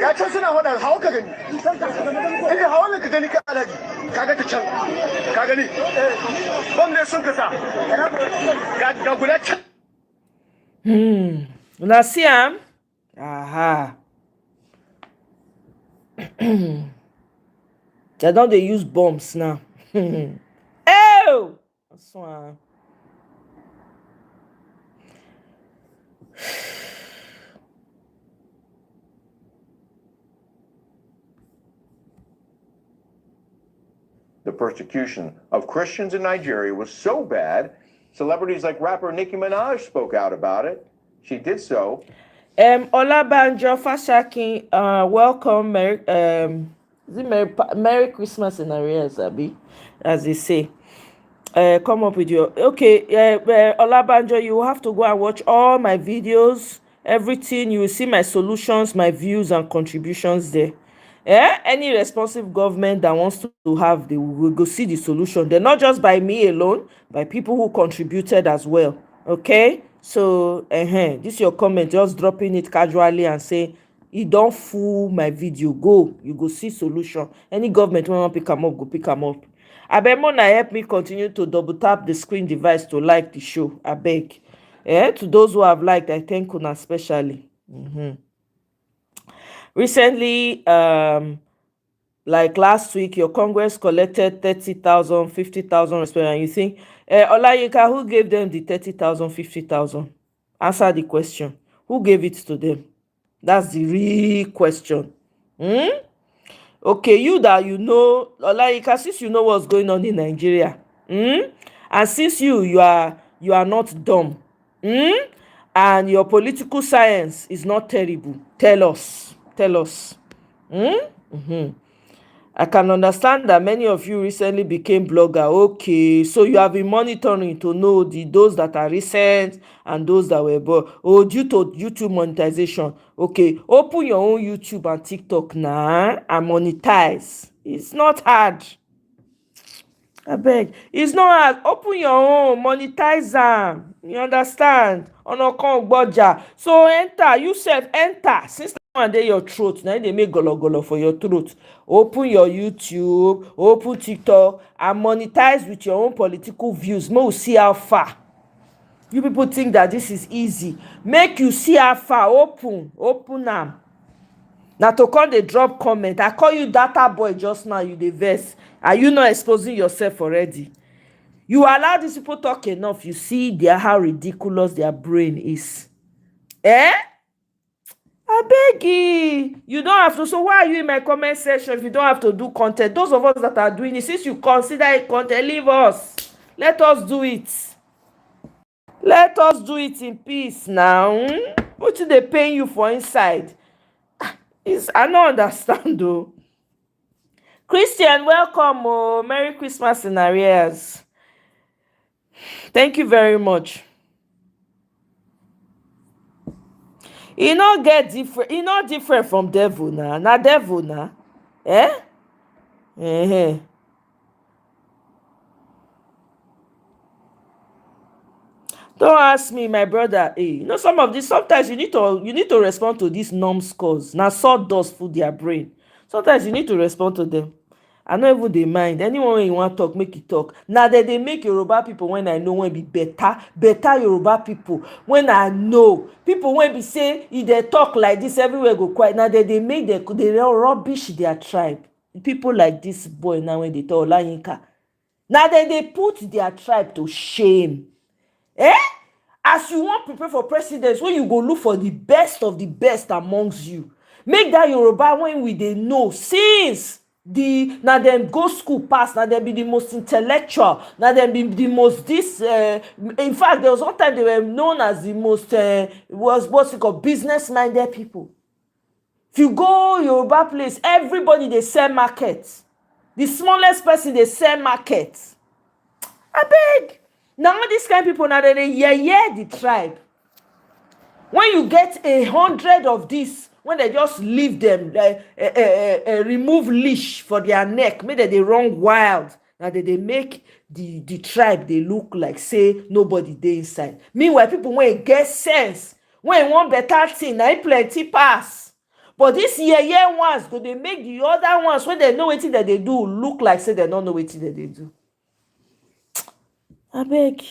ga can suna wada hawa ka gani inda hawa ne ka gani ka alaji kaga ta can ka gani bam ne sun kasa ga guda can Una see am? Aha. They don't they use bombs now. Oh! That's one. The persecution of Christians in Nigeria was so bad, celebrities like rapper Nicki Minaj spoke out about it. She did so. Olabanjo Fashakin, welcome. Merry Christmas in arrears, Abi, as they say. Come up with your okay. Olabanjo, you have to go and watch all my videos, everything. You will see my solutions, my views, and contributions there. Any responsive government that wants to have, they will go see the solution. They're not just by me alone, by people who contributed as well. Okay, so this is your comment. Just dropping it casually and say, "You don't fool my video. Go, you go see solution." Any government want to pick them up, go pick them up. I beg Mona help me continue to double tap the screen device to like the show. I beg. To those who have liked, I thank you especially. Recently, like last week, your Congress collected 30,000, 50,000 respect, and you think, Olayinka, who gave them the 30,000, 50,000? Answer the question. Who gave it to them? That's the real question. Okay, you that you know, Olayinka, since you know what's going on in Nigeria, and since you are not dumb, and your political science is not terrible, tell us. I can understand that many of you recently became blogger. Okay, so you have been monitoring to know those that are recent and those that were due to YouTube monetization. Okay, open your own YouTube and TikTok now and monetize. It's not hard. I beg. It's not hard. Open your own, monetize them. You understand? So enter, you self enter. Since and dey your throat, now they make golo for your throat. Open your YouTube, open TikTok, and monetize with your own political views. May we see how far. You people think that this is easy. Make you see how far. Open them. Now to call the drop comment. I call you data boy just now. You the verse. Are you not exposing yourself already? You allow these people talk enough. You see how ridiculous their brain is. I beg you don't have to. So why are you in my comment section if you don't have to do content? Those of us that are doing it, since you consider it content, leave us. Let us do it. Let us do it in peace now. What they paying you for inside? I don't understand though. Christian, welcome. Oh, Merry Christmas in arrears. Thank you very much. E no get different. E not different from devil na. Na devil na. Don't ask me, my brother. You know some of this. Sometimes you need to respond to these numbskulls. Now sawdust full their brain. Sometimes you need to respond to them. I no even dey mind. Anyone when you want talk, make it talk. Now that they make Yoruba people when I know when be better Yoruba people. When I know people when be say if they talk like this everywhere go quiet. Now that they make they rubbish their tribe. People like this boy now when they talk Olayinka. Now that they put their tribe to shame. As you want prepare for presidents, when you go look for the best of the best amongst you, make that Yoruba when we dey know since na them go school pass, na them be the most intellectual, na them be the most this in fact there was one time they were known as the most what's it called, business minded people. If you go Yoruba place, everybody they sell market. The smallest person they sell market. I beg. Now all these kind of people, now they yeah the tribe. When you get 100 of this, when they just leave them, remove leash for their neck, maybe they run wild. Now they make the tribe, they look like say nobody dey inside. Meanwhile, people when get sense, when want better thing, now plenty pass. But this yeah ones go they make the other ones when they know what that they do look like say they don't know what that they do. I beg.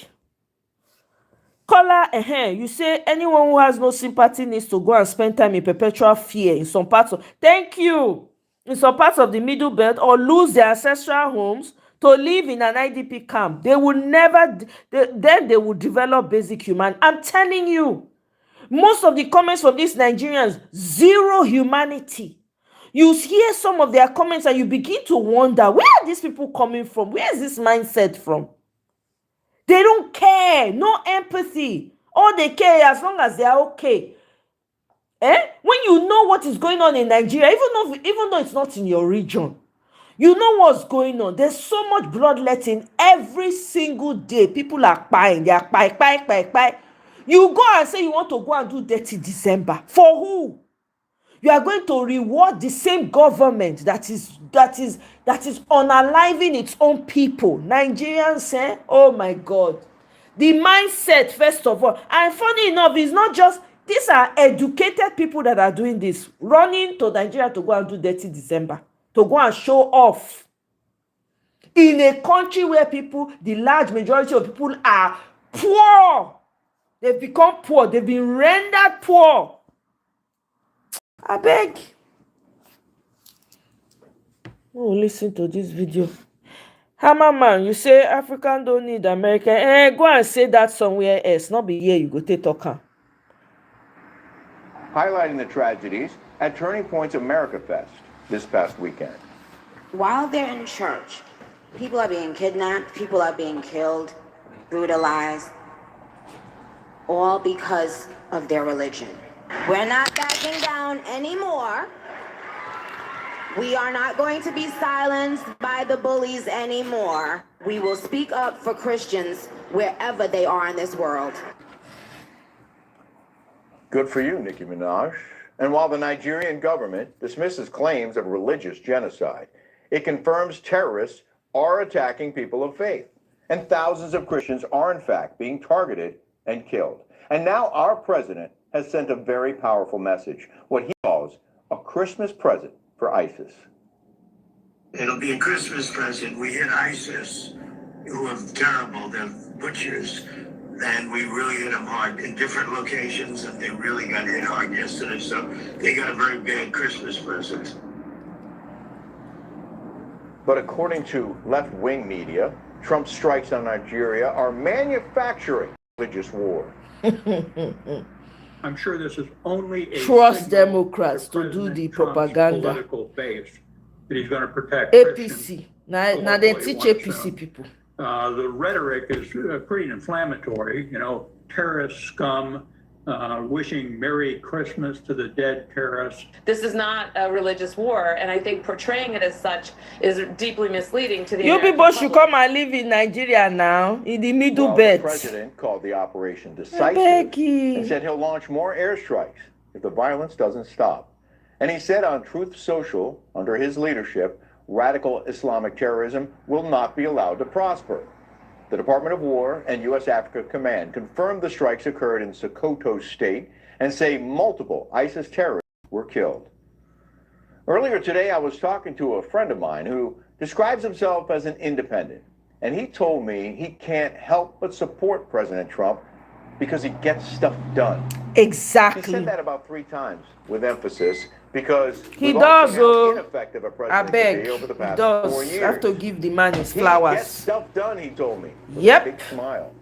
Caller, you say anyone who has no sympathy needs to go and spend time in perpetual fear in some parts of, thank you, in some parts of the Middle Belt, or lose their ancestral homes to live in an IDP camp. They will never, then they will develop basic human. I'm telling you, most of the comments from these Nigerians, zero humanity. You hear some of their comments and you begin to wonder, where are these people coming from? Where is this mindset from? They don't care, no empathy. All they care as long as they are okay. When you know what is going on in Nigeria, even though it's not in your region, you know what's going on. There's so much bloodletting every single day. People are buying, they are buying. You go and say you want to go and do dirty December. For who? You are going to reward the same government that is unaliving its own people. Nigerians, oh my God. The mindset, first of all. And funny enough, it's not just, these are educated people that are doing this. Running to Nigeria to go and do dirty December. To go and show off. In a country where people, the large majority of people are poor. They've become poor. They've been rendered poor. I beg. Oh, listen to this video. Hammerman, you say African don't need American. Go and say that somewhere else. Not be here, you go take talker. Highlighting the tragedies at Turning Point's America Fest this past weekend. While they're in church, people are being kidnapped, people are being killed, brutalized, all because of their religion. We're not backing down anymore. We are not going to be silenced by the bullies anymore. We will speak up for Christians wherever they are in this world. Good for you, Nicki Minaj. And while the Nigerian government dismisses claims of religious genocide, it confirms terrorists are attacking people of faith. And thousands of Christians are, in fact, being targeted and killed. And now our president has sent a very powerful message, what he calls a Christmas present for ISIS. It'll be a Christmas present. We hit ISIS, who are terrible, they're butchers, and we really hit them hard in different locations, and they really got hit hard yesterday, so they got a very bad Christmas present. But according to left-wing media, Trump's strikes on Nigeria are manufacturing religious war. I'm sure this is only a trust Democrats to do the propaganda. Political base that he's going to protect APC. Now they teach APC people. The rhetoric is pretty inflammatory. You know, terrorist scum, wishing Merry Christmas to the dead terrorists. This is not a religious war, and I think portraying it as such is deeply misleading to the You American people should public. come and live in Nigeria now, in the Middle Well, Belt. the president called the operation decisive and said he'll launch more airstrikes if the violence doesn't stop. And he said on Truth Social, under his leadership, radical Islamic terrorism will not be allowed to prosper. The Department of War and U.S. Africa Command confirmed the strikes occurred in Sokoto State and say multiple ISIS terrorists were killed. Earlier today, I was talking to a friend of mine who describes himself as an independent, and he told me he can't help but support President Trump because he gets stuff done. Exactly. He said that about 3 times with emphasis because he we've does. how ineffective a I president beg. can be over the He past does. 4 years. I have to give the man his He flowers. gets stuff done, he told me. With Yep. a big smile.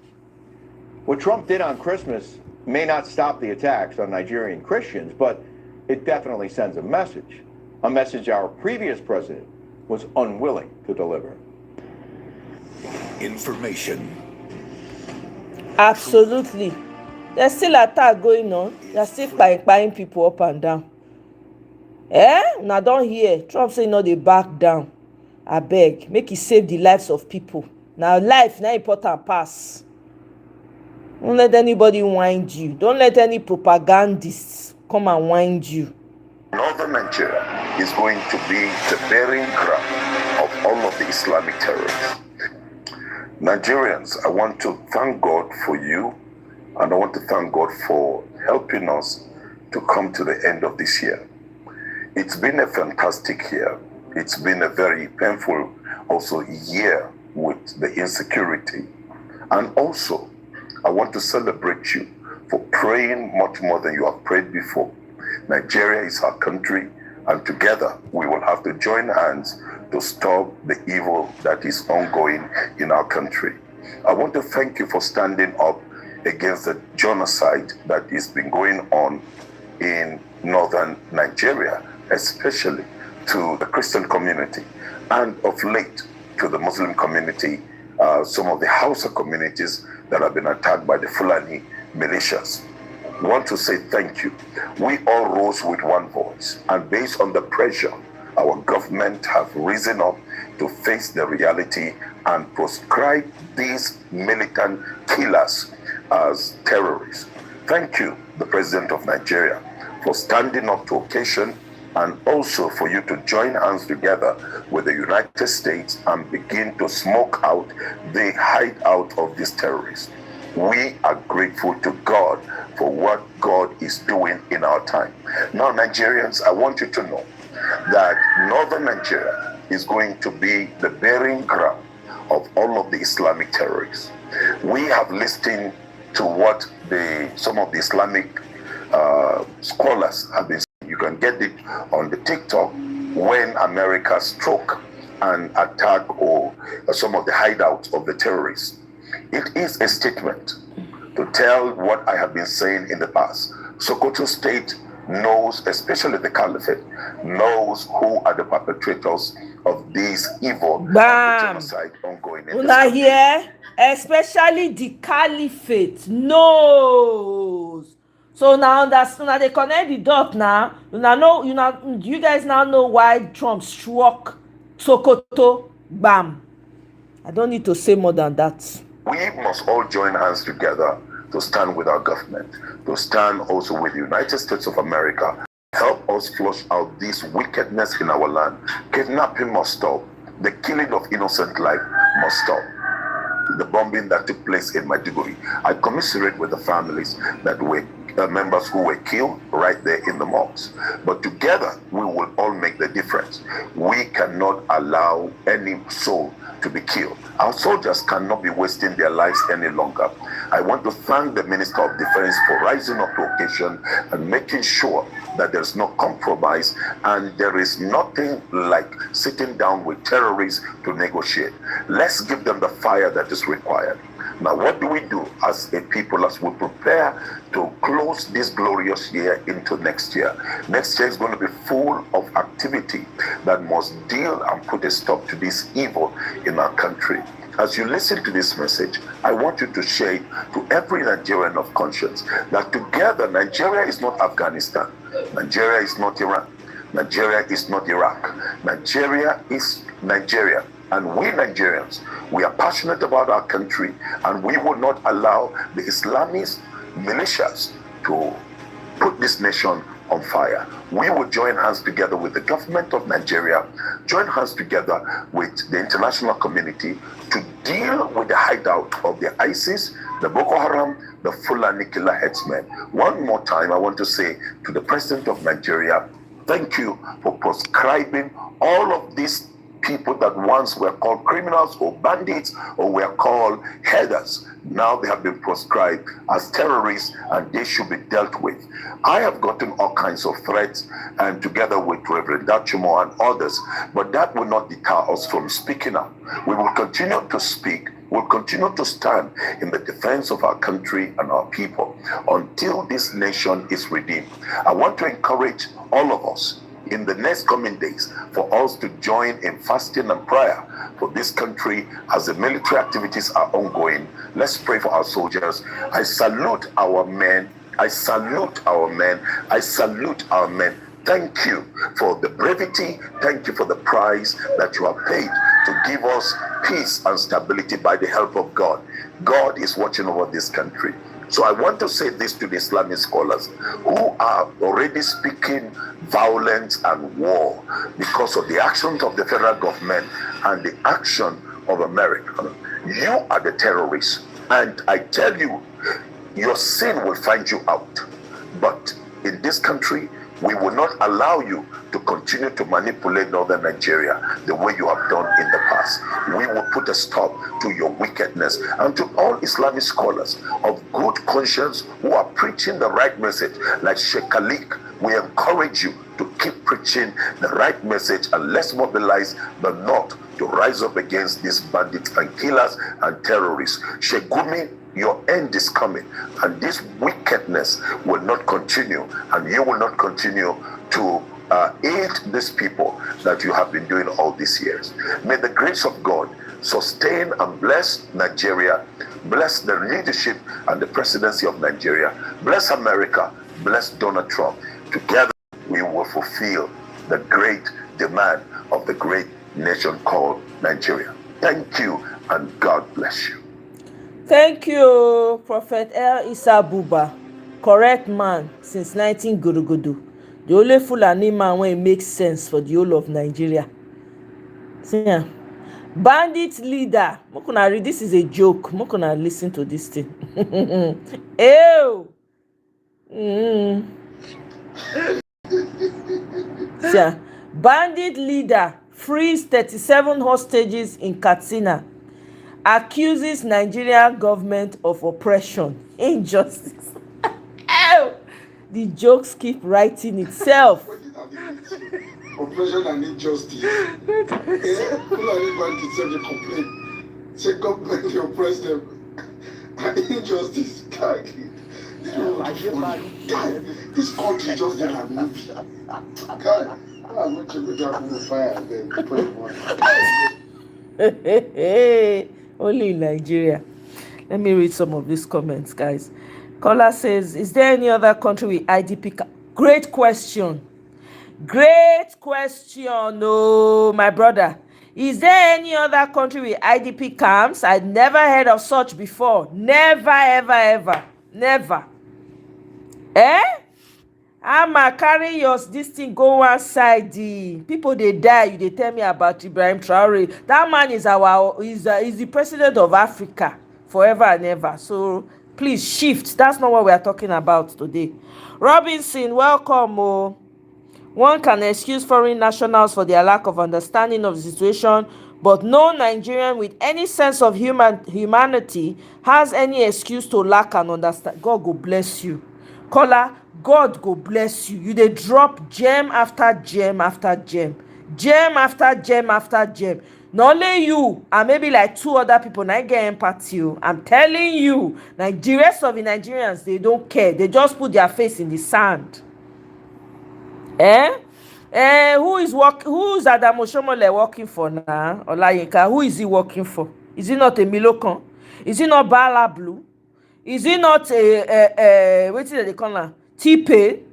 What Trump did on Christmas may not stop the attacks on Nigerian Christians, but it definitely sends a message our previous president was unwilling to deliver. Information. Absolutely. There's still attack going on. They're still buying people up and down. Now don't hear Trump say no, they back down. I beg, make it save the lives of people. Now life now important pass. Don't let anybody wind you. Don't let any propagandists come and wind you. Northern Nigeria is going to be the bearing ground of all of the Islamic terrorists. Nigerians, I want to thank God for you, and I want to thank God for helping us to come to the end of this year. It's been a fantastic year. It's been a very painful also year with the insecurity. And also, I want to celebrate you for praying much more than you have prayed before. Nigeria is our country, and together we will have to join hands to stop the evil that is ongoing in our country. I want to thank you for standing up against the genocide that has been going on in northern Nigeria, especially to the Christian community, and of late to the Muslim community, some of the Hausa communities that have been attacked by the Fulani militias. I want to say thank you. We all rose with one voice, and based on the pressure, our government have risen up to face the reality and proscribe these militant killers as terrorists. Thank you, the President of Nigeria, for standing up to occasion, and also for you to join hands together with the United States and begin to smoke out the hideout of these terrorists. We are grateful to God for what God is doing in our time. Now, Nigerians, I want you to know that northern Nigeria is going to be the bearing ground of all of the Islamic terrorists. We have listened to what some of the Islamic scholars have been saying. You can get it on the TikTok when America struck and attacked or some of the hideouts of the terrorists. It is a statement to tell what I have been saying in the past. Sokoto State knows, especially the Caliphate, knows who are the perpetrators of this evil and the genocide ongoing in Una here, especially the Caliphate knows. So now they connect the dot now. You guys now know why Trump struck Sokoto. Bam. I don't need to say more than that. We must all join hands together to stand with our government, to stand also with the United States of America. Help us flush out this wickedness in our land. Kidnapping must stop. The killing of innocent life must stop. The bombing that took place in Maiduguri, I commiserate with the families that were members who were killed right there in the mosques. But together, we will all make the difference. We cannot allow any soul to be killed. Our soldiers cannot be wasting their lives any longer. I want to thank the Minister of Defense for rising up to occasion and making sure that there's no compromise and there is nothing like sitting down with terrorists to negotiate. Let's give them the fire that is required. Now, what do we do as a people as we prepare to close this glorious year into next year? Next year is going to be full of activity that must deal and put a stop to this evil in our country. As you listen to this message, I want you to share it to every Nigerian of conscience that together Nigeria is not Afghanistan, Nigeria is not Iran, Nigeria is not Iraq, Nigeria is Nigeria. And we Nigerians, we are passionate about our country, and we will not allow the Islamist militias to put this nation on fire. We will join hands together with the government of Nigeria, join hands together with the international community to deal with the hideout of the ISIS, the Boko Haram, the Fulani killer headsmen. One more time, I want to say to the President of Nigeria, thank you for proscribing all of these people that once were called criminals or bandits or were called headers. Now they have been proscribed as terrorists and they should be dealt with. I have gotten all kinds of threats, and together with Reverend Dachumo and others, but that will not deter us from speaking up. We will continue to speak. will continue to stand in the defense of our country and our people until this nation is redeemed. I want to encourage all of us in the next coming days for us to join in fasting and prayer for this country as the military activities are ongoing. Let's pray for our soldiers. I salute our men. I salute our men. I salute our men. Thank you for the brevity. Thank you for the price that you have paid to give us peace and stability by the help of God. God is watching over this country. So I want to say this to the Islamic scholars who are already speaking violence and war because of the actions of the federal government and the action of America. You are the terrorists. And I tell you, your sin will find you out. But in this country, we will not allow you to continue to manipulate northern Nigeria the way you have done in the past. We will put a stop to your wickedness. And to all Islamic scholars of good conscience who are preaching the right message, like Sheikh Khalik, we encourage you to keep preaching the right message, and let's mobilize the North to rise up against these bandits and killers and terrorists. Sheikh Gumi, your end is coming, and this wickedness will not continue, and you will not continue to aid these people that you have been doing all these years. May the grace of God sustain and bless Nigeria, bless the leadership and the presidency of Nigeria, bless America, bless Donald Trump. Together we will fulfill the great demand of the great nation called Nigeria. Thank you, and God bless you. Thank you, Prophet El Issa Buba. Correct man since 19 Gurugudu. The only Fulani man when it makes sense for the whole of Nigeria. See ya. Bandit leader. Mokuna read, this is a joke. Mokuna listen to this thing. Ew. See ya. Bandit leader frees 37 hostages in Katsina. Accuses Nigerian government of oppression, injustice. The jokes keep writing itself. Oppression and injustice. Fulani bandits have a complaint. Say government they oppress them. And injustice. This country just did a movie. God, I'm going to go down the fire and then put it on. Only in Nigeria. Let me read some of these comments, guys. Caller says, is there any other country with IDP? Great question. Great question, oh, my brother. Is there any other country with IDP camps? I'd never heard of such before. Never, ever, ever. Never. I'ma carry your this thing go one side. The people they die. You they tell me about Ibrahim Traore. That man is is the president of Africa forever and ever. So please shift. That's not what we are talking about today. Robinson, welcome. Oh. One can excuse foreign nationals for their lack of understanding of the situation, but no Nigerian with any sense of humanity has any excuse to lack and understand. God go bless you. Caller, God go bless you. You dey drop gem after gem after gem. Gem after gem after gem. Not only you and maybe like two other people now get empathy. I'm telling you, like the rest of the Nigerians, they don't care. They just put their face in the sand. Who's Adamo Shomole working for now? Olayinka, who is he working for? Is he not a Milokan? Is he not Bala Blue? Is he not a what is they call her? Tipe?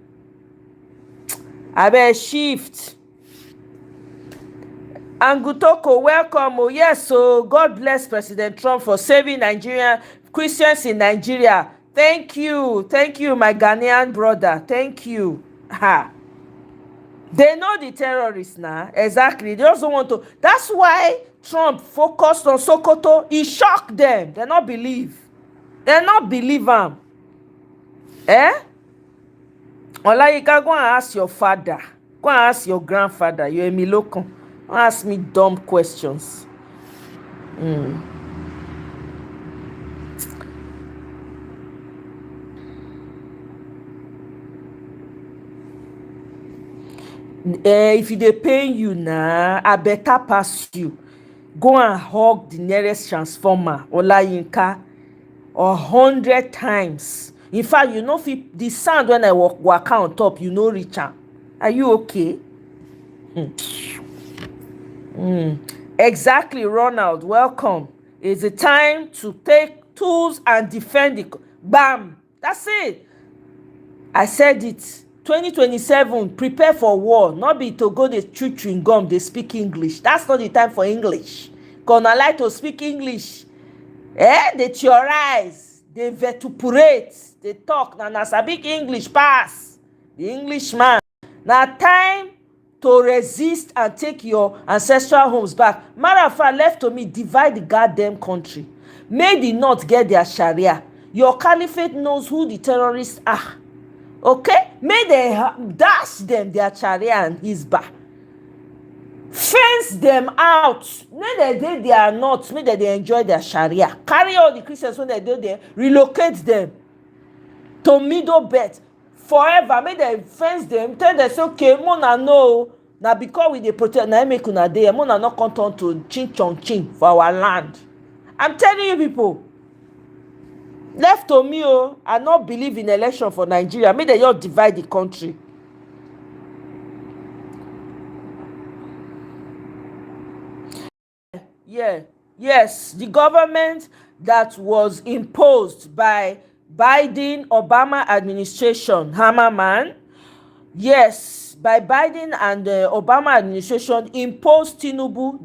Abe shift. Angutoko, welcome. Oh yes, so God bless President Trump for saving Nigerian Christians in Nigeria. Thank you, my Ghanaian brother. Thank you. Ha. They know the terrorists now. Exactly. They also want to. That's why Trump focused on Sokoto. He shocked them. They not believe. They not believe him. Olayinka, go and ask your father. Go and ask your grandfather. You're a Miloko. Don't ask me dumb questions. If they pay you now, I better pass you. go and hug the nearest transformer Olayinka 100 times. In fact, you know, if the sound when I walk on top, you know, reach am. Are you okay? Exactly, Ronald. Welcome. It's a time to take tools and defend the. Bam. That's it. I said it. 2027, prepare for war. Not be to go dey chew chewing gum, they speak English. That's not the time for English. Gonna like to speak English. They theorize, they vituperate, they talk. Na sabi English pass. The Englishman. Now time to resist and take your ancestral homes back. Matter of fact, left to me, divide the goddamn country. May the North get their Sharia. Your caliphate knows who the terrorists are. Okay? May they dash them their Sharia and Hizbah. Fence them out. May they are not. May they enjoy their Sharia. Carry all the Christians when they do there. Relocate them to Middle Belt forever. May they fence them. Tell them say, okay, mona no. Now because we dey protect, now make una dey. Mona not come turn to chin chong chin for our land. I'm telling you people. Left to me, I not believe in election for Nigeria. May they just divide the country. Yeah, yes, the government that was imposed by Biden Obama administration, Hammerman, yes, by Biden and the Obama administration imposed Tinubu.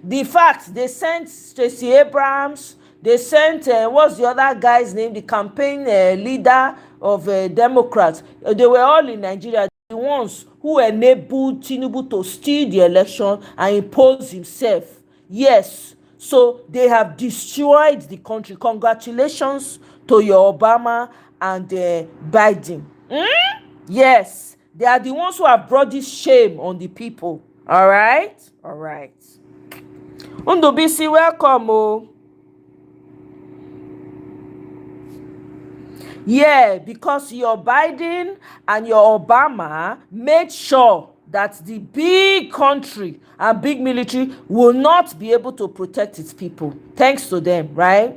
The fact they sent Stacey Abrams, they sent what's the other guy's name, the campaign leader of Democrats. They were all in Nigeria, the ones who enabled Tinubu to steal the election and impose himself. Yes, so they have destroyed the country. Congratulations to your Obama and Biden. Yes, they are the ones who have brought this shame on the people. All right, all right. Undubisi, welcome. Oh, yeah, because your Biden and your Obama made sure that the big country and big military will not be able to protect its people. Thanks to them, right?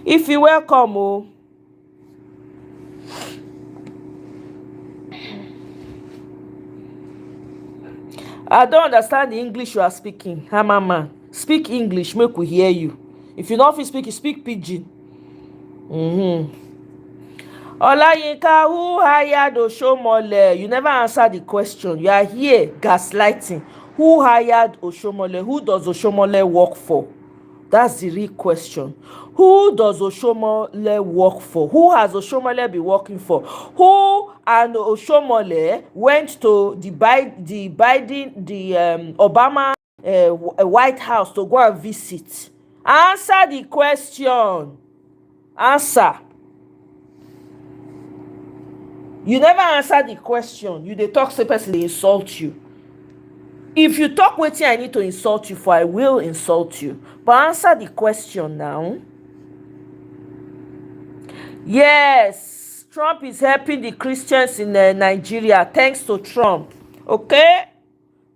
If you welcome, oh. I don't understand the English you are speaking. Hammerman, speak English, make we hear you. If you don't speak, you speak pidgin. Olayinka, who hired Oshomole? You never answer the question. You are here gaslighting. Who hired Oshomole? Who does Oshomole work for? That's the real question. Who does Oshomole work for? Who has Oshomole been working for? Who and Oshomole went to the Obama White House to go and visit? Answer the question. Answer. You never answer the question. You dey talk say person dey insult you. If you talk wetin I need to insult you for, I will insult you. But answer the question now. Yes, Trump is helping the Christians in Nigeria. Thanks to Trump. Okay?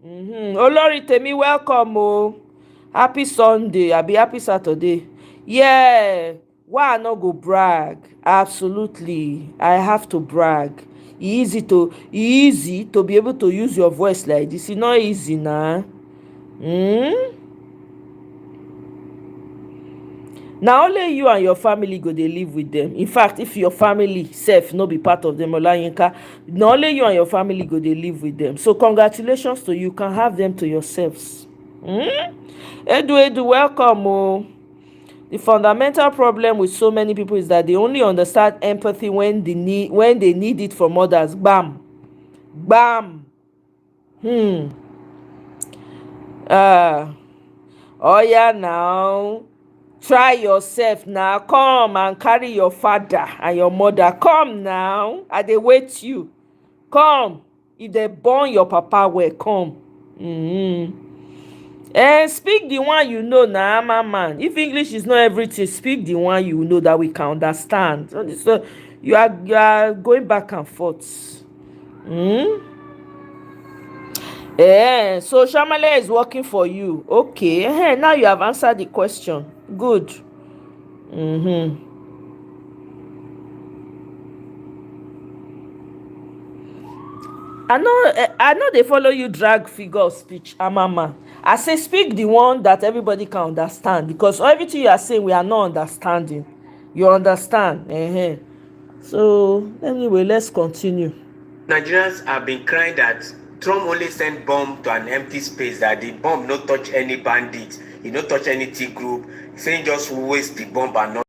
Olori Temi, welcome. Oh. Happy Sunday. I'll be happy Saturday. Yeah. Why I no go brag? Absolutely, I have to brag. Easy to be able to use your voice like this. It's not easy now. Now only you and your family go dey live with them. In fact, if your family self no be part of them, Olayinka, now only you and your family go dey live with them. So congratulations to you. You can have them to yourselves. Edu, welcome. Oh. The fundamental problem with so many people is that they only understand empathy when they need it from others. Bam. Bam. Oh yeah, now. Try yourself now. Come and carry your father and your mother. Come now. I dey wait you. Come. If they born your papa well, come. And speak the one you know now, man. If English is not everything, speak the one you know that we can understand. So you are going back and forth. So Shamale is working for you. Okay. Now you have answered the question. Good. Mm-hmm. I know they follow you drag figure of speech, Amama. I say speak the one that everybody can understand, because everything you are saying we are not understanding. You understand? So anyway, let's continue. Nigerians have been crying that Trump only sent bomb to an empty space, that the bomb no touch any bandit, he no touch any T group, saying just waste the bomb and not.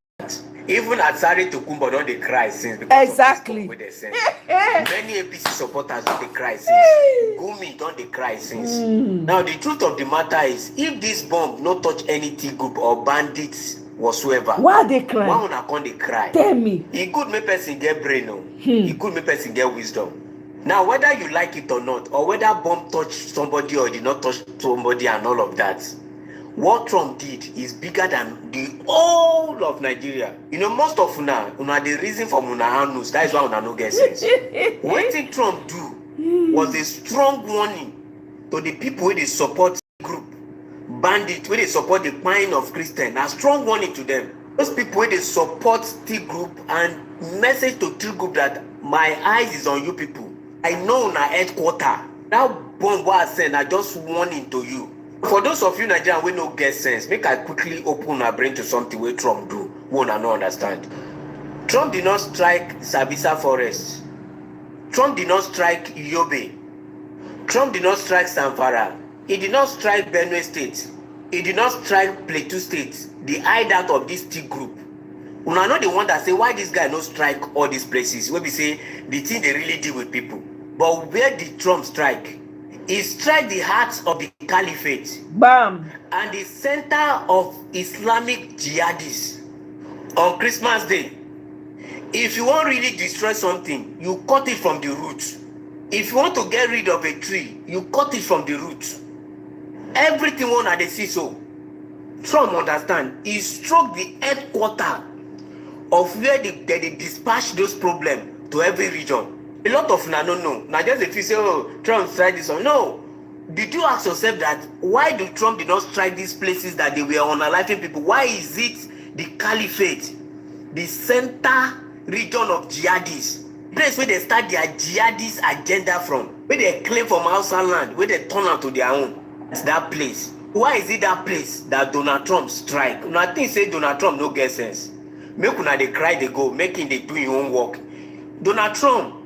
Even Atsari Tokumbo don dey cry since because exactly. of this bomb wey dem send. Many APC supporters don dey cry since. Gumi don dey cry since. Now the truth of the matter is, if this bomb no touch any T group or bandits whatsoever, why they cry? Why una come dey cry? Tell me. E good make person get brain o. E good make person get wisdom. Now whether you like it or not, or whether bomb touch somebody or did not touch somebody and all of that, what Trump did is bigger than the whole of Nigeria. You know, most of una the reason for una hands, that is why una no get sense. Wetin Trump do was a strong warning to the people wey dey support group bandit, wey dey support the crying of Christian. A strong warning to them. Those people wey dey support T group, and message to T group that my eyes is on you people. I know una headquarter. That bomb wey I send, I just warning to you. For those of you Nigerians wey no get sense, make I quickly open our brain to something wey Trump do, wey una no understand. Trump did not strike Sabisa Forest. Trump did not strike Yobe. Trump did not strike Zamfara. He did not strike Benue State. He did not strike Plateau State, the hideout of this T group. Una know the one that say why this guy no strike all these places, where we say the thing they really deal with people. But where did Trump strike? He strike the heart of the caliphate. Bam. And the center of Islamic jihadists on Christmas Day. If you want really destroy something, you cut it from the root. If you want to get rid of a tree, you cut it from the root. Everything one at the see so. Trump understand. He struck the headquarter of where they dispatch those problems to every region. A lot of na no know. Now just if you say, oh, Trump tried this one. No. Did you ask yourself that why do Trump did not strike these places that they were unaliving people? Why is it the caliphate, the center region of jihadists, place where they start their jihadist agenda from, where they claim from outside land, where they turn out to their own? It's that place. Why is it that place that Donald Trump strike? Una think say Donald Trump no get sense. Make una dey cry dey go, making they do your own work. Donald Trump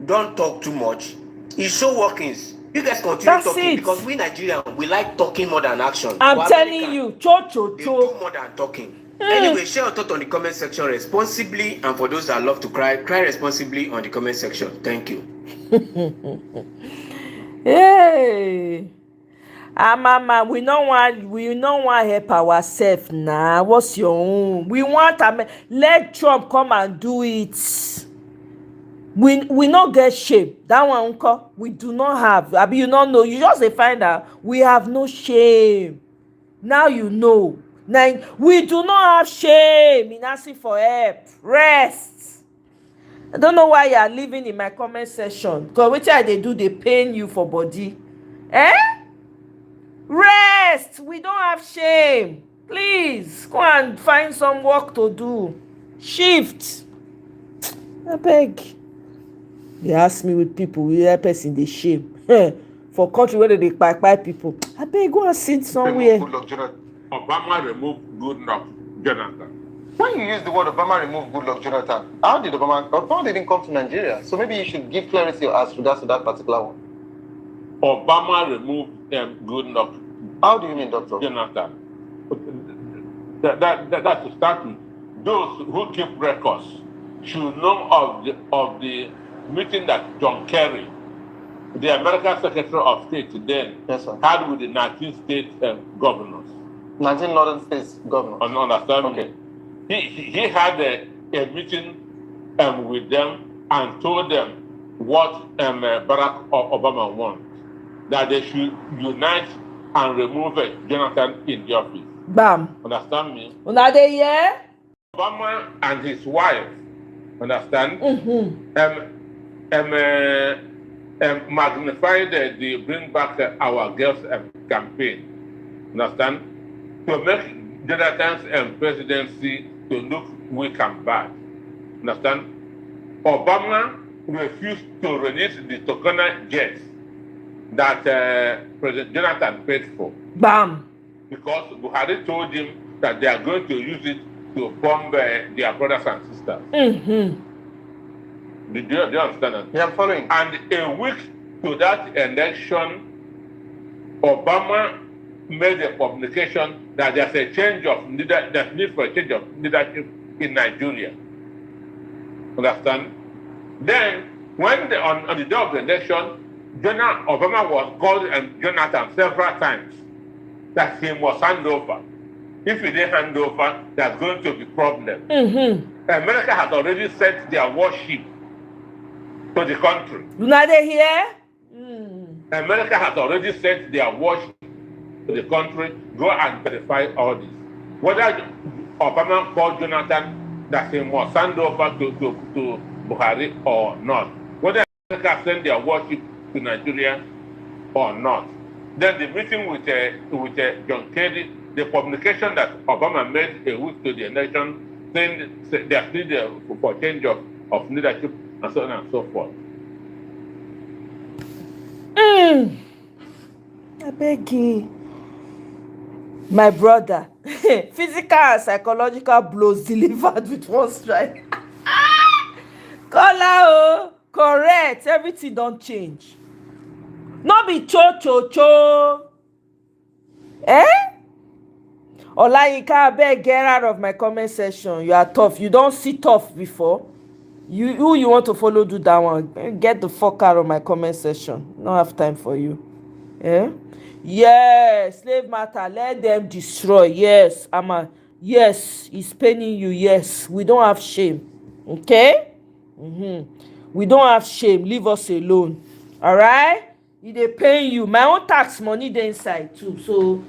don't talk too much. He show workings. You guys continue That's talking it. because we Nigerians, we like talking more than action. I'm telling you, they do more than talking. Anyway, share your thought on the comment section responsibly, and for those that love to cry responsibly on the comment section. Thank you. Hey. Mama, we don't want help ourselves now. What's your own? We want let Trump come and do it. We not get shame. That one, uncle, we do not have. I mean, you don't know. You just find out we have no shame. Now you know. Now we do not have shame in asking for help. Rest. I don't know why you are living in my comment section. Because which they do, they pain you for body. Rest. We don't have shame. Please go and find some work to do. Shift. I beg. They ask me with people, we help us in the shame. For country where they buy people. I beg, go and sit somewhere. Obama removed Goodluck Jonathan. When you use the word Obama removed Goodluck Jonathan, how did Obama didn't come to Nigeria? So maybe you should give clarity as regards to that particular one. Obama removed Goodluck. How do you mean, Doctor? Jonathan. That's to start with. Those who keep records should know of the meeting that John Kerry, the American Secretary of State then, had with the 19 state governors. 19 northern states governors. Understand okay. me? He had a meeting with them and told them what Barack Obama wants, that they should unite and remove Jonathan in the office. Bam. Understand me? Una dey here? Obama and his wife, understand? magnify the Bring Back Our Girls campaign. Understand? To make Jonathan's presidency to look weak and bad. Understand? Obama refused to release the Tokana jets that President Jonathan paid for. Bam! Because Buhari told him that they are going to use it to bomb their brothers and sisters. Mm-hmm. Do you understand that? Yeah, I'm following. And a week to that election, Obama made a publication that there's a change of there's need for a change of leadership in Nigeria. Understand? Then, when on the day of the election, Obama was called and Jonathan several times that he must hand over. If he didn't hand over, there's going to be problem. Mm-hmm. America has already sent their warship to the country. Now they here? America has already sent their warship to the country. Go and verify all this. Whether Obama called Jonathan that he must hand over to Buhari or not. Whether America sent their warship to Nigeria or not. Then the meeting with John Kerry, the publication that Obama made a week to the election, saying there's need for change of leadership and so on and so forth. I beg you. My brother, physical and psychological blows delivered with one strike. Kola, correct. Everything don't change. Not be cho. Eh? Olayinka, I beg, get out of my comment section. You are tough. You don't see tough before. You want to follow, do that one. Get the fuck out of my comment section. Don't have time for you. Eh? Yes, slave matter. Let them destroy. Yes, yes, it's paining you. Yes, we don't have shame. Okay? We don't have shame. Leave us alone. All right? If they pay you, my own tax money dey inside too. So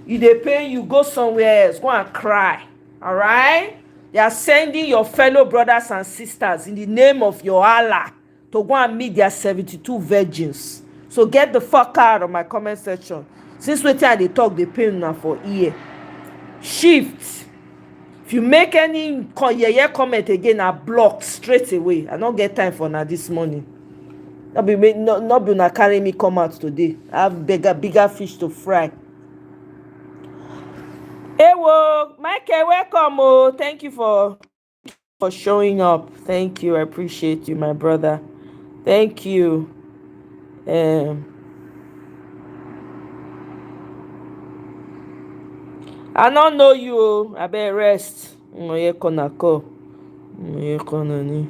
if they pay you, go somewhere else. Go and cry. All right? They are sending your fellow brothers and sisters in the name of your Allah to go and meet their 72 virgins. So get the fuck out of my comment section. Since wetin they talk, they pay now for ear. Shift. If you make any comment again, I block straight away. I don't get time for now this morning. Not be una carry me come out today. I have bigger fish to fry. Ewo, Michael, welcome. Oh, thank you for showing up. Thank you. I appreciate you, my brother. Thank you. I don't know you. I better rest. Omoye kona ko. Omoye kona ni.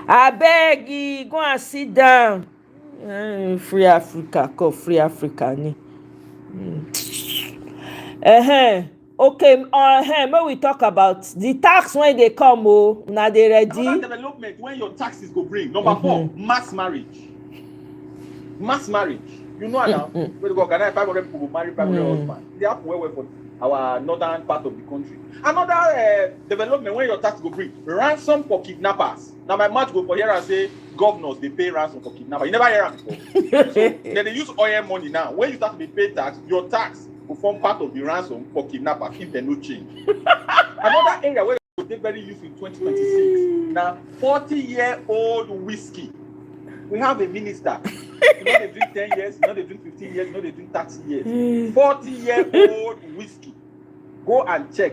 I beg you, go and sit down. Free Africa, call Free Africa ni. Okay, when we talk about the tax when they come, now they ready. Another development when your taxes go bring. Number 4, mass marriage. Mass marriage. You know now, when you go organize 500 people marry 500 husbands. They have to well for our northern part of the country. Another development when your tax go bring. Ransom for kidnappers. Now my mouth go for here and say governors they pay ransom for kidnappers. You never hear them before. So then they use oil money now. When you start to be paid tax, your tax will form part of the ransom for kidnappers if they no change. Another area where they very useful in 2026. Now 40-year-old whiskey. We have a minister. You know they drink 10 years, you know they drink 15 years, you know they drink 30 years. 40-year-old whiskey. Go and check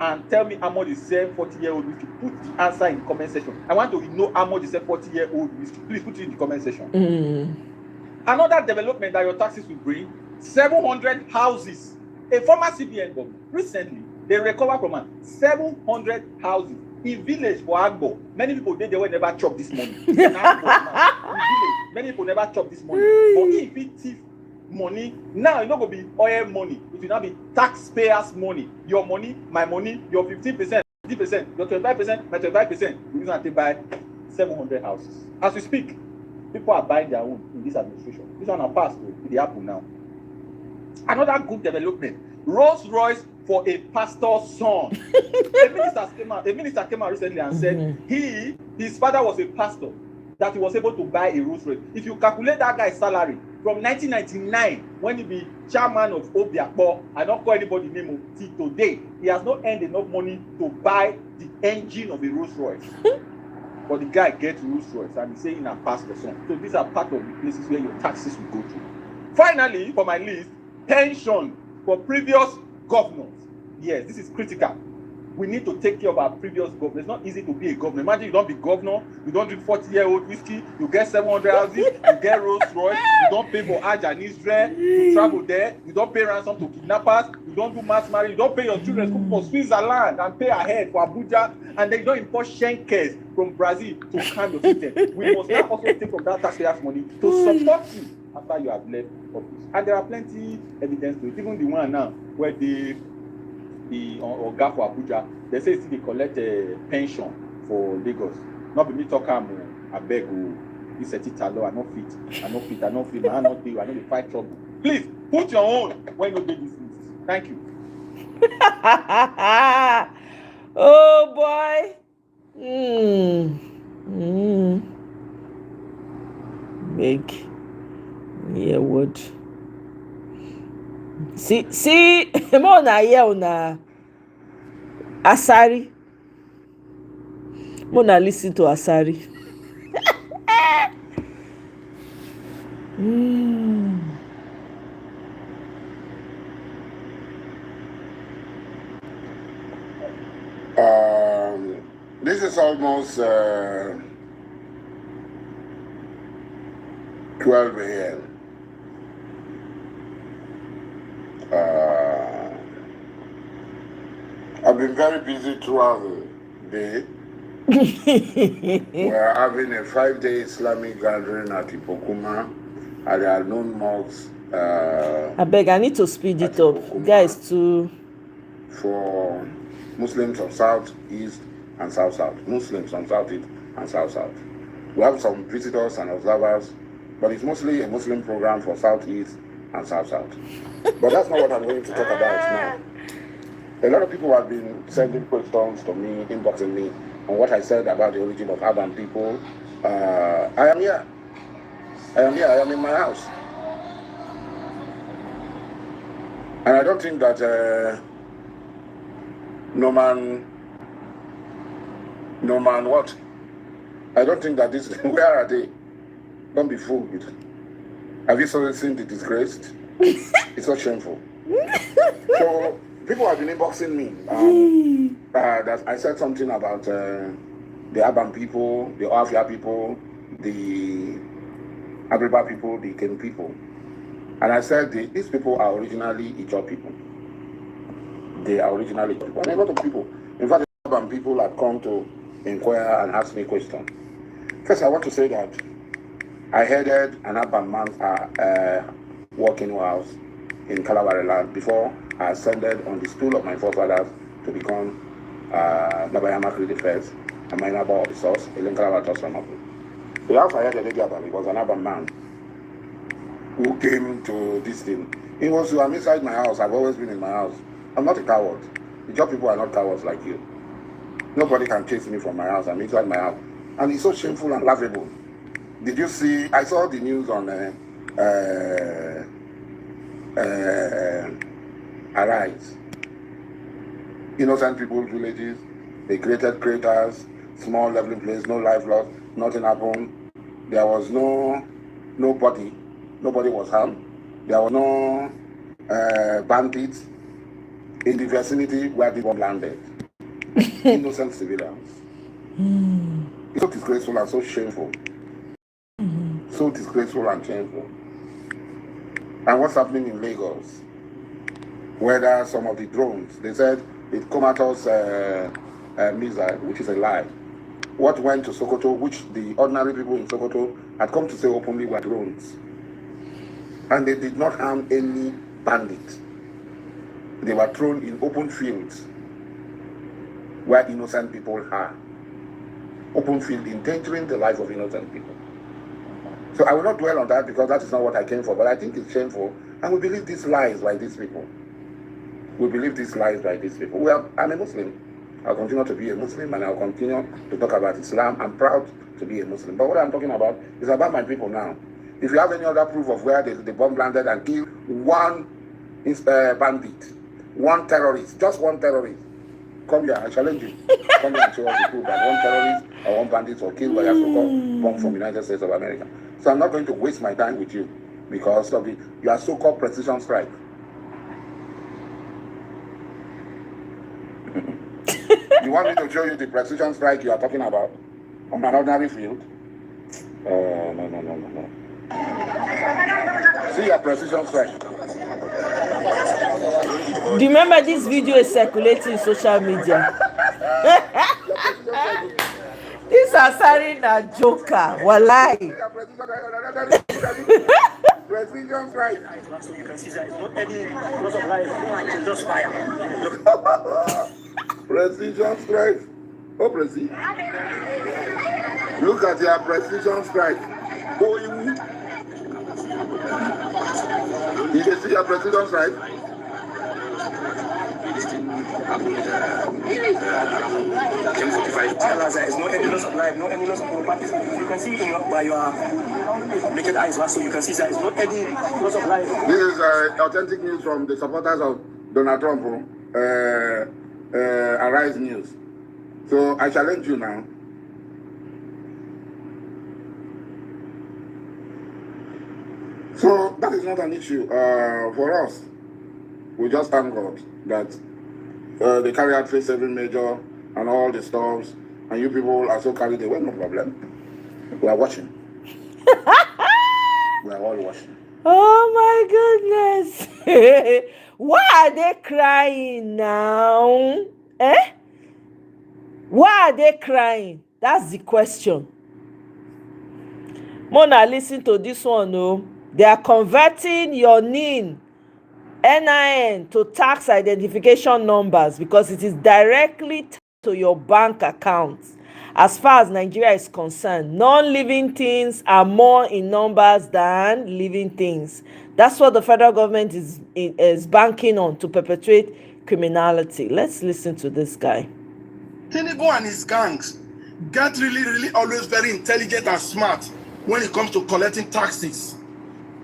and tell me how much is sell 40-year-old whiskey. Put the answer in the comment section. I want to know how much is sell 40-year-old whiskey. Please put it in the comment section. Another development that your taxes will bring, 700 houses. A former CBN government recently they recover from 700 houses. In village for Agbo, many people they will never chop this money. In village, many people never chop this money. But if it thief money, now it's not going to be oil money. It will not be taxpayers' money. Your money, my money, your 15%, 50%, your 25%, my 25%. We're going to buy 700 houses. As we speak, people are buying their own in this administration. This one are passed to the apple now. Another good development. Rolls Royce for a pastor's son. A minister came out recently and said his father was a pastor, that he was able to buy a Rolls Royce. If you calculate that guy's salary from 1999, when he be chairman of Obiakpo, I don't call anybody name, till today, he has not earned enough money to buy the engine of a Rolls Royce. But the guy gets Rolls Royce and he's saying a pastor's son. So these are part of the places where your taxes will go to. Finally, for my list, pension for previous governors. Yes, this is critical. We need to take care of our previous governors. It's not easy to be a governor. Imagine you don't be governor, you don't drink 40-year-old whiskey, you get 700 houses, you get Rolls Royce, you don't pay for Hajj and Israel, you travel there, you don't pay ransom to kidnappers, you don't do mass marriage, you don't pay your children school for Switzerland and pay ahead for Abuja, and then you don't import Schenkers from Brazil to calm your system. We must now also take from that taxpayers' money to support you after you have left office. And there are plenty evidence to it. Even the one now where the Oga for Abuja, they say they collect a pension for Lagos. Not be me talk I beg you, this is it alone, I not fit, I not feel, I not do, I know fight trouble. Please put your own when you do this list. Thank you. Oh boy. Big. Yeah, what? See, more na here na Asari. More na listen to Asari. This is almost 12 a.m. I've been very busy throughout the day. We're having a 5-day Islamic gathering at Ipokuma at the unknown mosques. I beg, I need to speed it up. Guys, too. For Muslims of South, East, and South. Muslims from South East and South. We have some visitors and observers, but it's mostly a Muslim program for South East and South. But that's not what I'm going to talk about now. A lot of people have been sending questions to me, inboxing me on what I said about the origin of urban people. I am here. I am in my house. And I don't think that no man what? I don't think that this, where are they? Don't be fooled. Have you seen the disgraced? It's so shameful. So people have been inboxing me. That I said something about the urban people, the Afia people, the Abriba people, the Ken people. And I said these people are originally Ijaw people. They are originally Ijaw people. And a lot of people, in fact, the urban people have come to inquire and ask me questions. First, I want to say that I headed an urban man's working house in Kalabari land before I ascended on the stool of my forefathers to become Nabayamakri the first, and my neighbor of the source, Elen Kalabari Tosamaku. The house I headed was an urban man who came to this thing. It was, I'm inside my house. I've always been in my house. I'm not a coward. The job people are not cowards like you. Nobody can chase me from my house. I'm inside my house. And it's so shameful and laughable. Did you see, I saw the news on Arise. Innocent people's villages, they created craters, small leveling place, no life lost, nothing happened. There was nobody was harmed. There were no bandits in the vicinity where the bomb landed. Innocent civilians. It's so disgraceful and so shameful. So disgraceful and shameful. And what's happening in Lagos? Whether some of the drones, they said it comatose missile, which is a lie. What went to Sokoto, which the ordinary people in Sokoto had come to say openly were drones. And they did not harm any bandit. They were thrown in open fields where innocent people are. Open field endangering the life of innocent people. So I will not dwell on that because that is not what I came for, but I think it's shameful. And we believe these lies by these people. we believe these lies by these people. I'm a Muslim. I'll continue to be a Muslim, and I'll continue to talk about Islam. I'm proud to be a Muslim. But what I'm talking about is about my people now. If you have any other proof of where the bomb landed and killed one bandit, one terrorist, just one terrorist, come here, I challenge you. Come here and show us the proof that one terrorist or one bandit was killed by a so-called bomb from the United States of America. So I'm not going to waste my time with you because of your so-called precision strike. You want me to show you the precision strike you are talking about on an ordinary field? No. See your precision strike. Do you remember this video is circulating in social media? This Asari na joker. Walai. Precision strike. So you can see that it's not any loss of life, just fire. Precision strike. Oh, Prezi. Look at your precision strike. Going. You can see your precision strike. There's no any loss of life, no any loss of property. You can see by your naked eyes, so you can see that it's not any loss of life. This is authentic news from the supporters of Donald Trump. Arise News. So I challenge you now. So that is not an issue for us. We just thank God that they carry out phase 7 major and all the storms, and you people are so carried away. No problem. We are watching. We are all watching. Oh my goodness. Why are they crying now? Why are they crying? That's the question. Mona, listen to this one. No, they are converting your NIN to tax identification numbers because it is directly tied to your bank accounts. As far as Nigeria is concerned, non-living things are more in numbers than living things. That's what the federal government is banking on to perpetuate criminality. Let's listen to this guy. Tinubu and his gangs get really always very intelligent and smart when it comes to collecting taxes.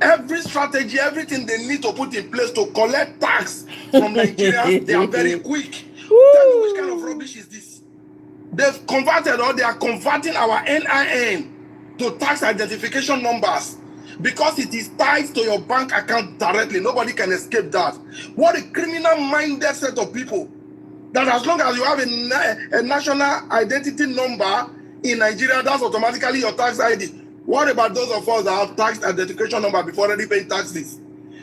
Every strategy, everything they need to put in place to collect tax from Nigerians, they are very quick. Tell me which kind of rubbish is this? They've converted, or they are converting our NIN to tax identification numbers because it is tied to your bank account directly. Nobody can escape that. What a criminal-minded set of people. That as long as you have a national identity number in Nigeria, that's automatically your tax ID. What about those of us that have tax identification number before already paying taxes?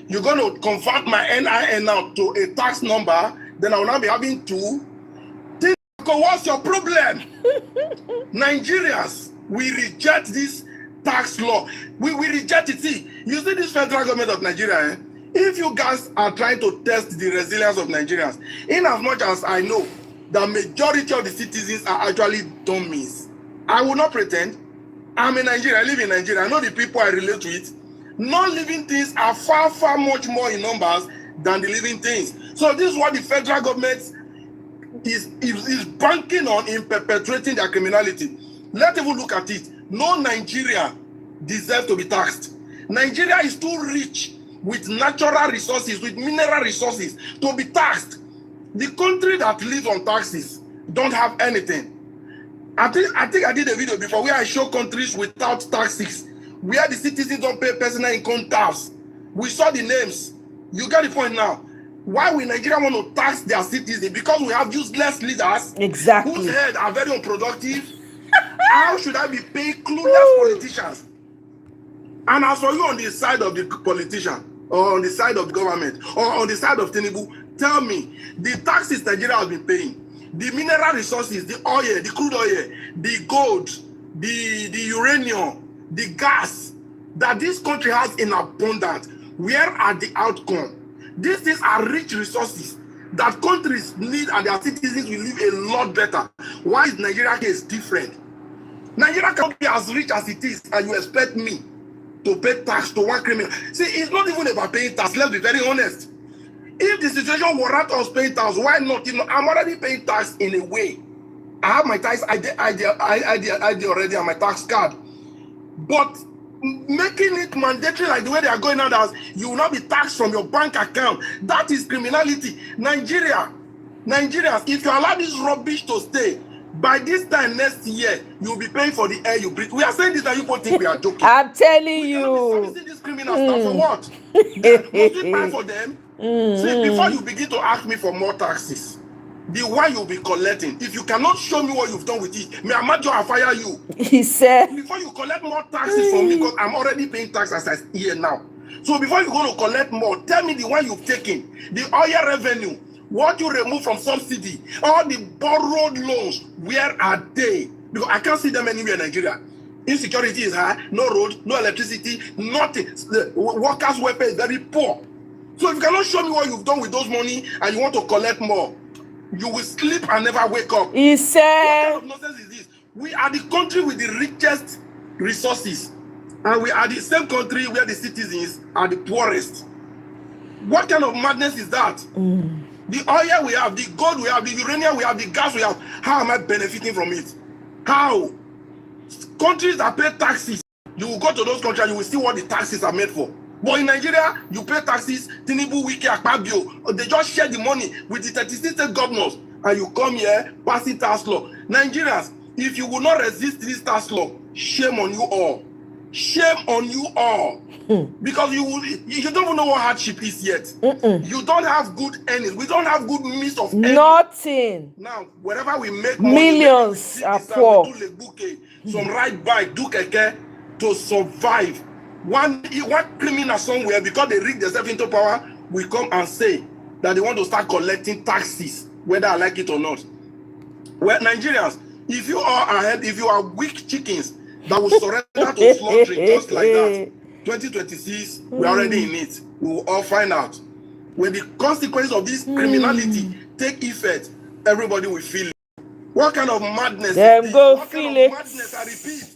You're going to convert my NIN now to a tax number, then I will now be having two. What's your problem? Nigerians, we reject this tax law. We reject it. See, you see this federal government of Nigeria, if you guys are trying to test the resilience of Nigerians, in as much as I know the majority of the citizens are actually dummies, I will not pretend. I'm in Nigeria, I live in Nigeria, I know the people I relate to it. Non-living things are far much more in numbers than the living things. So this is what the federal government is banking on in perpetuating their criminality. Let's even look at it. No Nigeria deserves to be taxed. Nigeria is too rich with natural resources, with mineral resources to be taxed. The country that lives on taxes don't have anything. I think I did a video before where I show countries without taxes, where the citizens don't pay personal income tax. We saw the names. You get the point now. Why will Nigeria want to tax their citizens? Because we have useless leaders whose heads are very unproductive. How should I be paying clueless politicians? And as for you on the side of the politician, or on the side of the government, or on the side of Tinubu, tell me, the taxes Nigeria has been paying, the mineral resources, the oil, the crude oil, the gold, the uranium, the gas that this country has in abundance, where are the outcome? These things are rich resources that countries need, and their citizens will live a lot better. Why is Nigeria case different? Nigeria cannot be as rich as it is, and you expect me to pay tax to one criminal. See, it's not even about paying tax. Let's be very honest. If the situation warrant us paying tax, why not? You know, I'm already paying tax in a way. I have my tax ID already on my tax card. But making it mandatory like the way they are going out, as you will not be taxed from your bank account, that is criminality. Nigerians, if you allow this rubbish to stay, by this time next year, you'll be paying for the air you breathe. We are saying this and you both think we are joking. I'm telling you. Servicing these criminals now for what? Must we pay for them? See, before you begin to ask me for more taxes, the one you'll be collecting, if you cannot show me what you've done with it, may I imagine I fire you. He said, before you collect more taxes from me, because I'm already paying tax as I here now. So before you go to collect more, tell me the one you've taken, the oil revenue, what you remove from subsidy, all the borrowed loans, where are they? Because I can't see them anywhere in Nigeria. Insecurity is high, no road, no electricity, nothing. The workers' welfare is very poor. So if you cannot show me what you've done with those money and you want to collect more, you will sleep and never wake up. He said, what kind of nonsense is this? We are the country with the richest resources, and we are the same country where the citizens are the poorest. What kind of madness is that? The oil we have, the gold we have, the uranium we have, the gas we have. How am I benefiting from it? How? Countries that pay taxes, you will go to those countries and you will see what the taxes are made for. But in Nigeria, you pay taxes, Tinubu, Wike, Akpabio, they just share the money with the 36 state governors, and you come here passing tax law. Nigerians, if you will not resist this tax law, shame on you all. Shame on you all. Because you don't even know what hardship is yet. You don't have good earnings. We don't have good means of earning. Nothing. Now, wherever we make millions money, are poor. We do lebuke, some ride bike, do keke to survive. One criminal somewhere, because they rig themselves into power, will come and say that they want to start collecting taxes, whether I like it or not. Well, Nigerians, if you are weak chickens that will surrender to slaughtering just like that, 2026, we're already in it. We will all find out. When the consequences of this criminality take effect, everybody will feel it. What kind of madness Them is this? go What feel kind it. of madness, I repeat?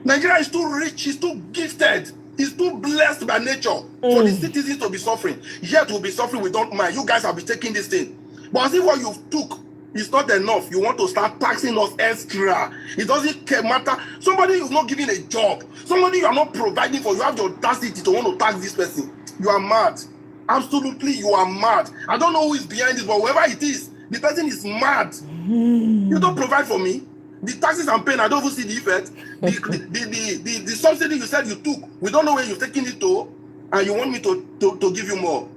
Nigeria is too rich, it's too gifted, it's too blessed by nature for the citizens to be suffering. Yet we'll be suffering, we don't mind. You guys have been taking this thing. But see what you've took is not enough. You want to start taxing us extra. It doesn't matter. Somebody you've not giving a job, somebody you are not providing for, you have the audacity to want to tax this person. You are mad. Absolutely, you are mad. I don't know who is behind this, but whoever it is, the person is mad. You don't provide for me. The taxes I'm paying, I don't even see the effect. The subsidy you said you took, we don't know where you're taking it to, and you want me to give you more.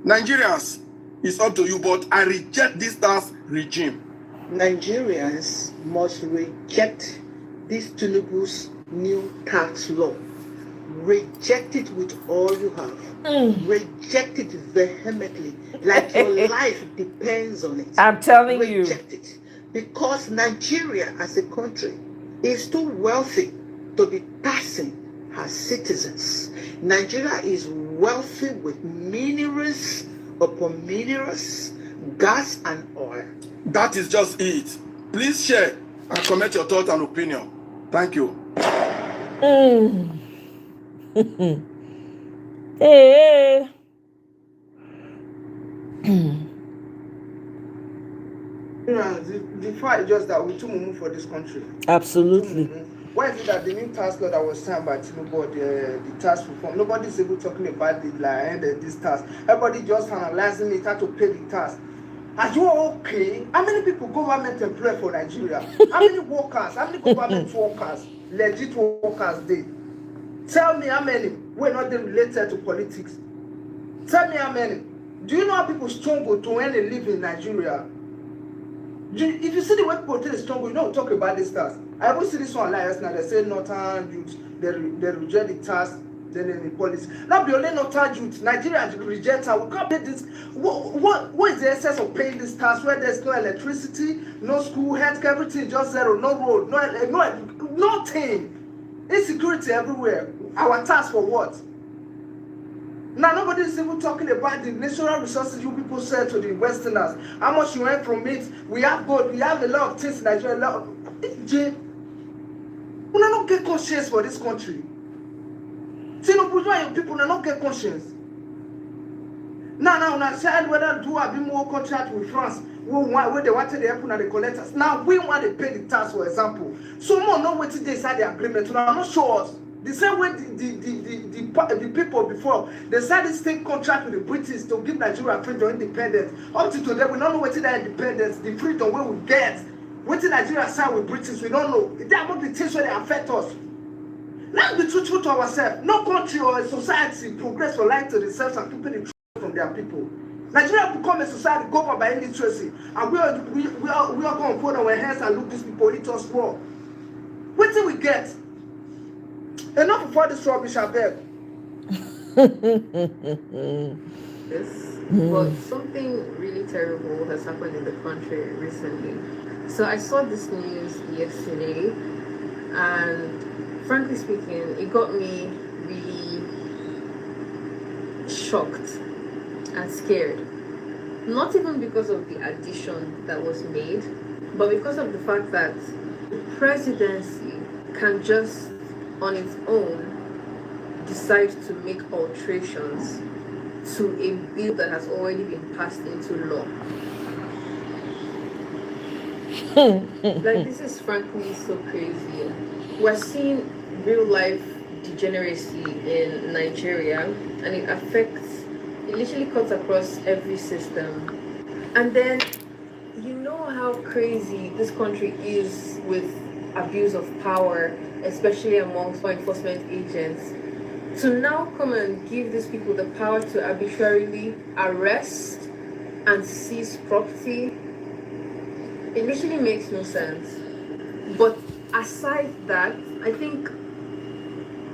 Nigerians, it's up to you, but I reject this tax regime. Nigerians must reject this Tinubu's new tax law. Reject it with all you have. Reject it vehemently, like your life depends on it. I'm telling you. Reject it. Because Nigeria as a country is too wealthy to be taxing her citizens. Nigeria is wealthy with minerals upon minerals, gas and oil. That is just it. Please share and comment your thoughts and opinion. Thank you. Hey. You know, the fact is just that we too move for this country. Absolutely. Why is it that the new tax law that was signed by Tinubu, the tax reform, nobody's even talking about it like this tax. Everybody just analyzing it, how to pay the tax. Are you okay? How many people government employ for Nigeria? How many workers? How many government workers, legit workers they? Tell me how many were not related to politics. Tell me how many. Do you know how people struggle to earn a living in Nigeria? If you see the way people take the struggle, you don't talk about this tax. I ever see this one last night. They say northern youth, they reject the tax, then the policy. Not be only northern youth, Nigerians reject it. We can't pay this. What is the essence of paying this tax where there's no electricity, no school, health, everything just zero, no road, no nothing. Insecurity everywhere. Our tax for what? Now nobody is even talking about the natural resources you people sell to the Westerners. How much you earn from it? We have gold. We have a lot of things in Nigeria. We don't get conscience for this country. See, no people not get conscience. Now, said whether do a bit more contract with France, where they wanted the happen at the collectors. Now, we want to pay the tax, for example. So, more know what they said the agreement. Now, I'm not sure. The same way the people before, they signed this state contract with the British to give Nigeria freedom independence. Up to today, we don't know what that independence, the freedom where we get. What Nigeria signed with British, we don't know. They are not the things where they affect us. Let's be truthful to ourselves. No country or a society progress for life to themselves and keeping the truth from their people. Nigeria become a society governed by illiteracy, and we are going to put our hands and look these people eat us raw. What do we get? Enough for this rubbish, I beg. Yes, but something really terrible has happened in the country recently. So I saw this news yesterday, and frankly speaking, it got me really shocked and scared. Not even because of the addition that was made, but because of the fact that the presidency can just on its own decide to make alterations to a bill that has already been passed into law. Like, this is frankly so crazy. We're seeing real life degeneracy in Nigeria, and it literally cuts across every system. And then, you know how crazy this country is with abuse of power, especially amongst law enforcement agents. To now come and give these people the power to arbitrarily arrest and seize property, it literally makes no sense. But aside that, I think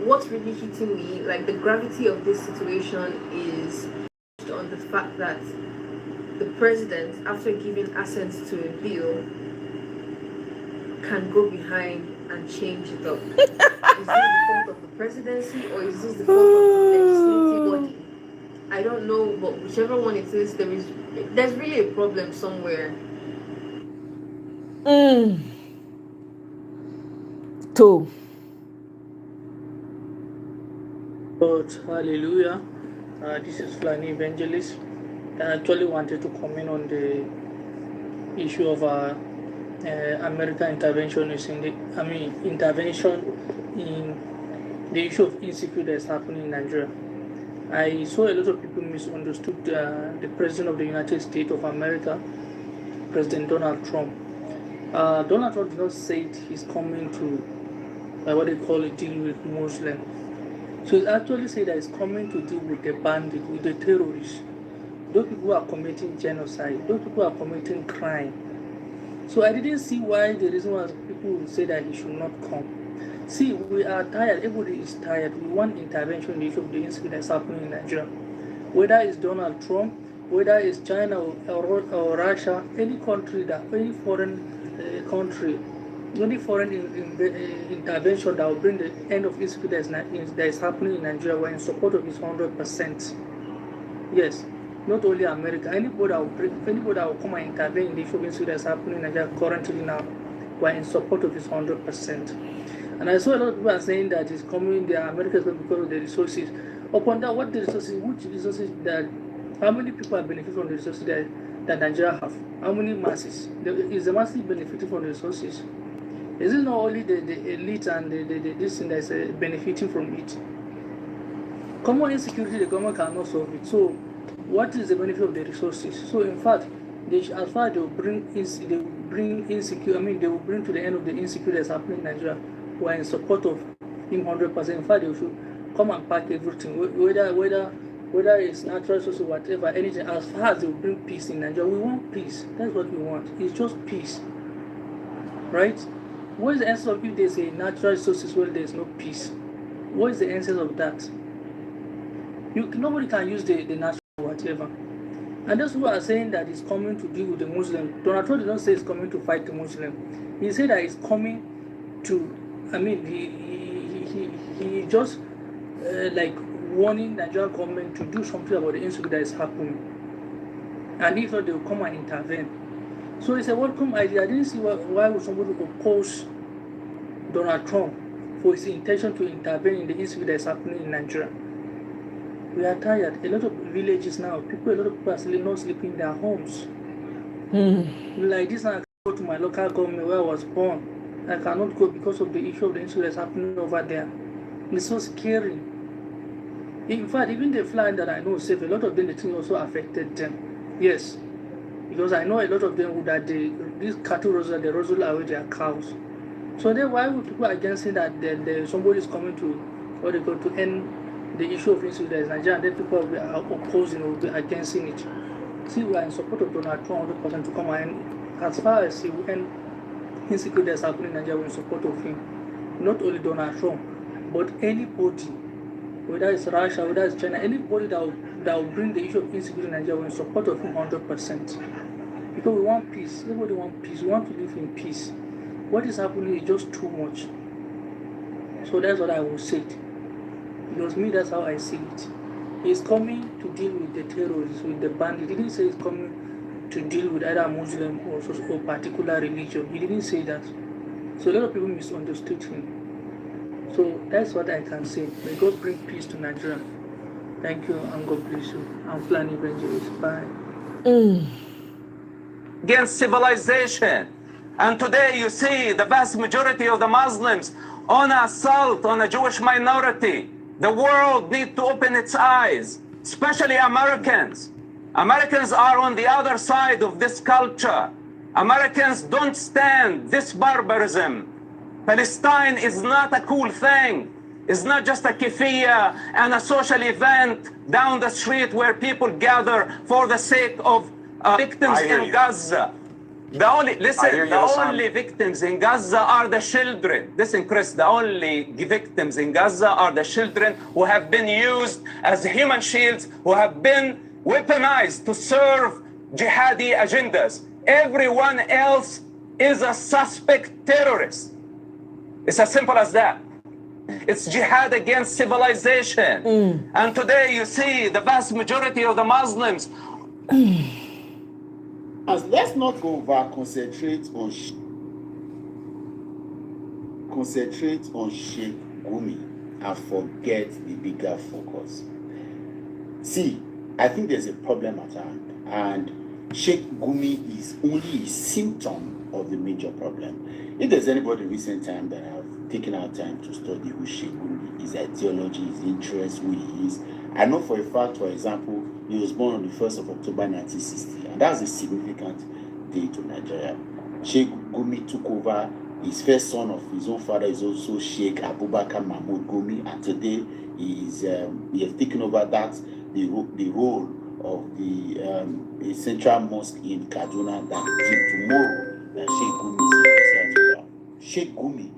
what's really hitting me, like the gravity of this situation, is on the fact that the president, after giving assent to a bill, can go behind and change it up. Is this the fault of the presidency, or is this the fault of the legislative body? I don't know, but whichever one it is, there's really a problem somewhere. Two. But hallelujah. This is Flani Evangelist. I actually wanted to comment on the issue of American intervention intervention in the issue of insecurity that's happening in Nigeria. I saw a lot of people misunderstood the President of the United States of America, President Donald Trump. Donald Trump did not say he's coming to what they call a deal with Muslims. So he actually said that he's coming to deal with the bandits, with the terrorists, those people who are committing genocide, those people who are committing crime. So I didn't see why the reason why people would say that he should not come. See, we are tired. Everybody is tired. We want intervention in the issue of the insecurity that's happening in Nigeria. Whether it's Donald Trump, whether it's China or Russia, any country any foreign country, any foreign intervention that will bring the end of insecurity that is happening in Nigeria, we're in support of it 100%. Yes. Not only America, anybody that will come and intervene in the issue of insecurity that's happening in Nigeria currently now, we're in support of this 100%. And I saw a lot of people are saying that it's coming, the Americans because of the resources. Upon that, what the resources, which resources how many people are benefiting from the resources that Nigeria have? How many masses? Is the masses benefiting from the resources? Is it not only the elite and this thing that's benefiting from it? Common insecurity, the government cannot solve it. So, what is the benefit of the resources? So, in fact, as far as they will bring insecurity, they will bring to the end of the insecurity that's happening in Nigeria. We are in support of him 100%. In fact, they should come and pack everything, whether it's natural resources or whatever, anything. As far as they will bring peace in Nigeria, we want peace. That's what we want. It's just peace, right? What is the essence of if they say natural resources where there is no peace? What is the essence of that? Nobody can use the natural whatever. And those who are saying that he's coming to deal with the Muslim, Donald Trump did not say he's coming to fight the Muslim. He said that he's coming to, he just like warning the Nigerian government to do something about the insecurity that is happening. And if not, they will come and intervene. So it's a welcome idea. I didn't see why would somebody oppose Donald Trump for his intention to intervene in the insecurity that is happening in Nigeria. We are tired. A lot of villages now, a lot of people are not sleeping in their homes. Like this, I go to my local government where I was born. I cannot go because of the issue of the incidents happening over there. It's so scary. In fact, even the flying that I know safe, a lot of them, the thing also affected them. Yes. Because I know a lot of them would that these cattle roses, they rustle away their cows. So then why would people against saying that somebody is coming to, what they call, to end the issue of insecurity in Nigeria, and then people will be opposing or will be against it. See, we are in support of Donald Trump 100% to come and as far as he will end insecurity that's happening in Nigeria, we're in support of him. Not only Donald Trump, but anybody, whether it's Russia, whether it's China, anybody that will bring the issue of insecurity in Nigeria, we're in support of him 100%. Because we want peace. Everybody wants peace. We want to live in peace. What is happening is just too much. So that's what I will say. Because me, that's how I see it. He's coming to deal with the terrorists, with the bandits. He didn't say he's coming to deal with either Muslim or particular religion. He didn't say that. So a lot of people misunderstood him. So that's what I can say. May God bring peace to Nigeria. Thank you and God bless you. I'm Flanny Evangelist. Bye. Against civilization. And today you see the vast majority of the Muslims on assault on a Jewish minority. The world needs to open its eyes, especially Americans. Americans are on the other side of this culture. Americans don't stand this barbarism. Palestine is not a cool thing. It's not just a kefiyah and a social event down the street where people gather for the sake of victims in Gaza. The only victims in Gaza are the children. Listen, Chris, the only victims in Gaza are the children who have been used as human shields, who have been weaponized to serve jihadi agendas. Everyone else is a suspect terrorist. It's as simple as that. It's jihad against civilization. And today you see the vast majority of the Muslims. Let's not go over concentrate on Sheikh Gumi and forget the bigger focus. See, I think there's a problem at hand, and Sheikh Gumi is only a symptom of the major problem. If there's anybody in recent time that have taken out time to study who Sheikh Gumi, his ideology, his interests, who he is, I know for a fact, for example, he was born on the 1st of October 1960, and that's a significant day to Nigeria. Sheikh Gumi took over. His first son of his own father is also Sheikh Abubakar Mahmoud Gumi, and today he has taken over the role of the central mosque in Kaduna that tomorrow Sheikh Gumi is the Sheikh Gumi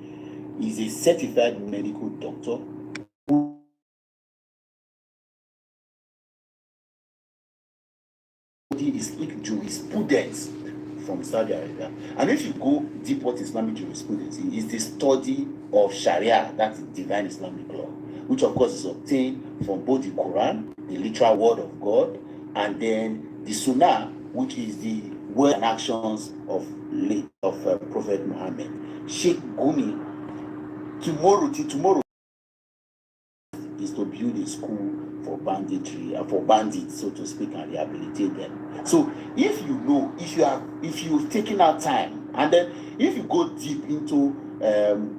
is a certified medical doctor who is jurisprudence from Saudi Arabia. And if you go deep what Islamic jurisprudence is the study of Sharia, that's divine Islamic law, which of course is obtained from both the Quran, the literal word of God, and then the Sunnah, which is the words and actions of Prophet Muhammad. Sheikh Gumi, tomorrow is to build a school for banditry and for bandits, so to speak, and rehabilitate them. So if you know, if you've taken out time, and then if you go deep into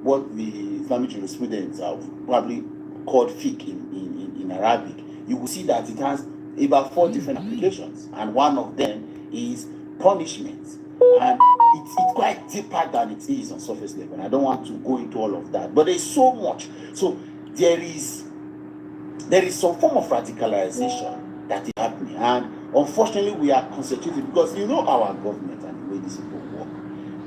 what the Islamic jurisprudence are probably called fiqh in Arabic, you will see that it has about 4 different applications, and one of them is punishment. And it's quite deeper than it is on surface level. I don't want to go into all of that, but there's so much. So there is some form of radicalization that is happening, and unfortunately we are concentrated because you know our government and the way these people work.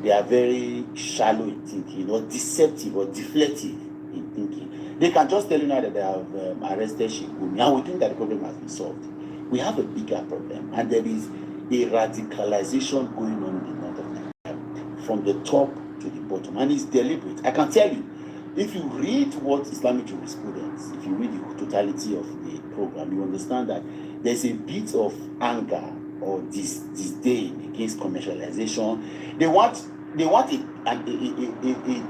They are very shallow in thinking, or deceptive or deflective in thinking. They can just tell you now that they have arrested Sheikh Gumi, and we think that the problem has been solved. We have a bigger problem, and there is a radicalization going on in the north of Nigeria, from the top to the bottom, and it's deliberate. I can tell you, if you read what Islamic jurisprudence, if you read the totality of the program, you understand that there's a bit of anger or disdain against commercialization. They want a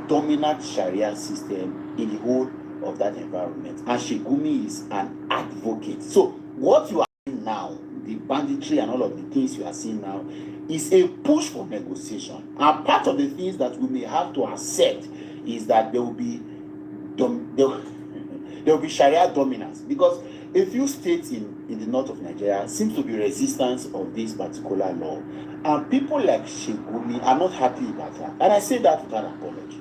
dominant Sharia system in the whole of that environment. And Shegumi is an advocate. So what you are seeing now, the banditry and all of the things you are seeing now, is a push for negotiation. And part of the things that we may have to accept is that there will be Sharia dominance, because a few states in the north of Nigeria seems to be resistance of this particular law, and people like Shegumi are not happy about that, and I say that without apology.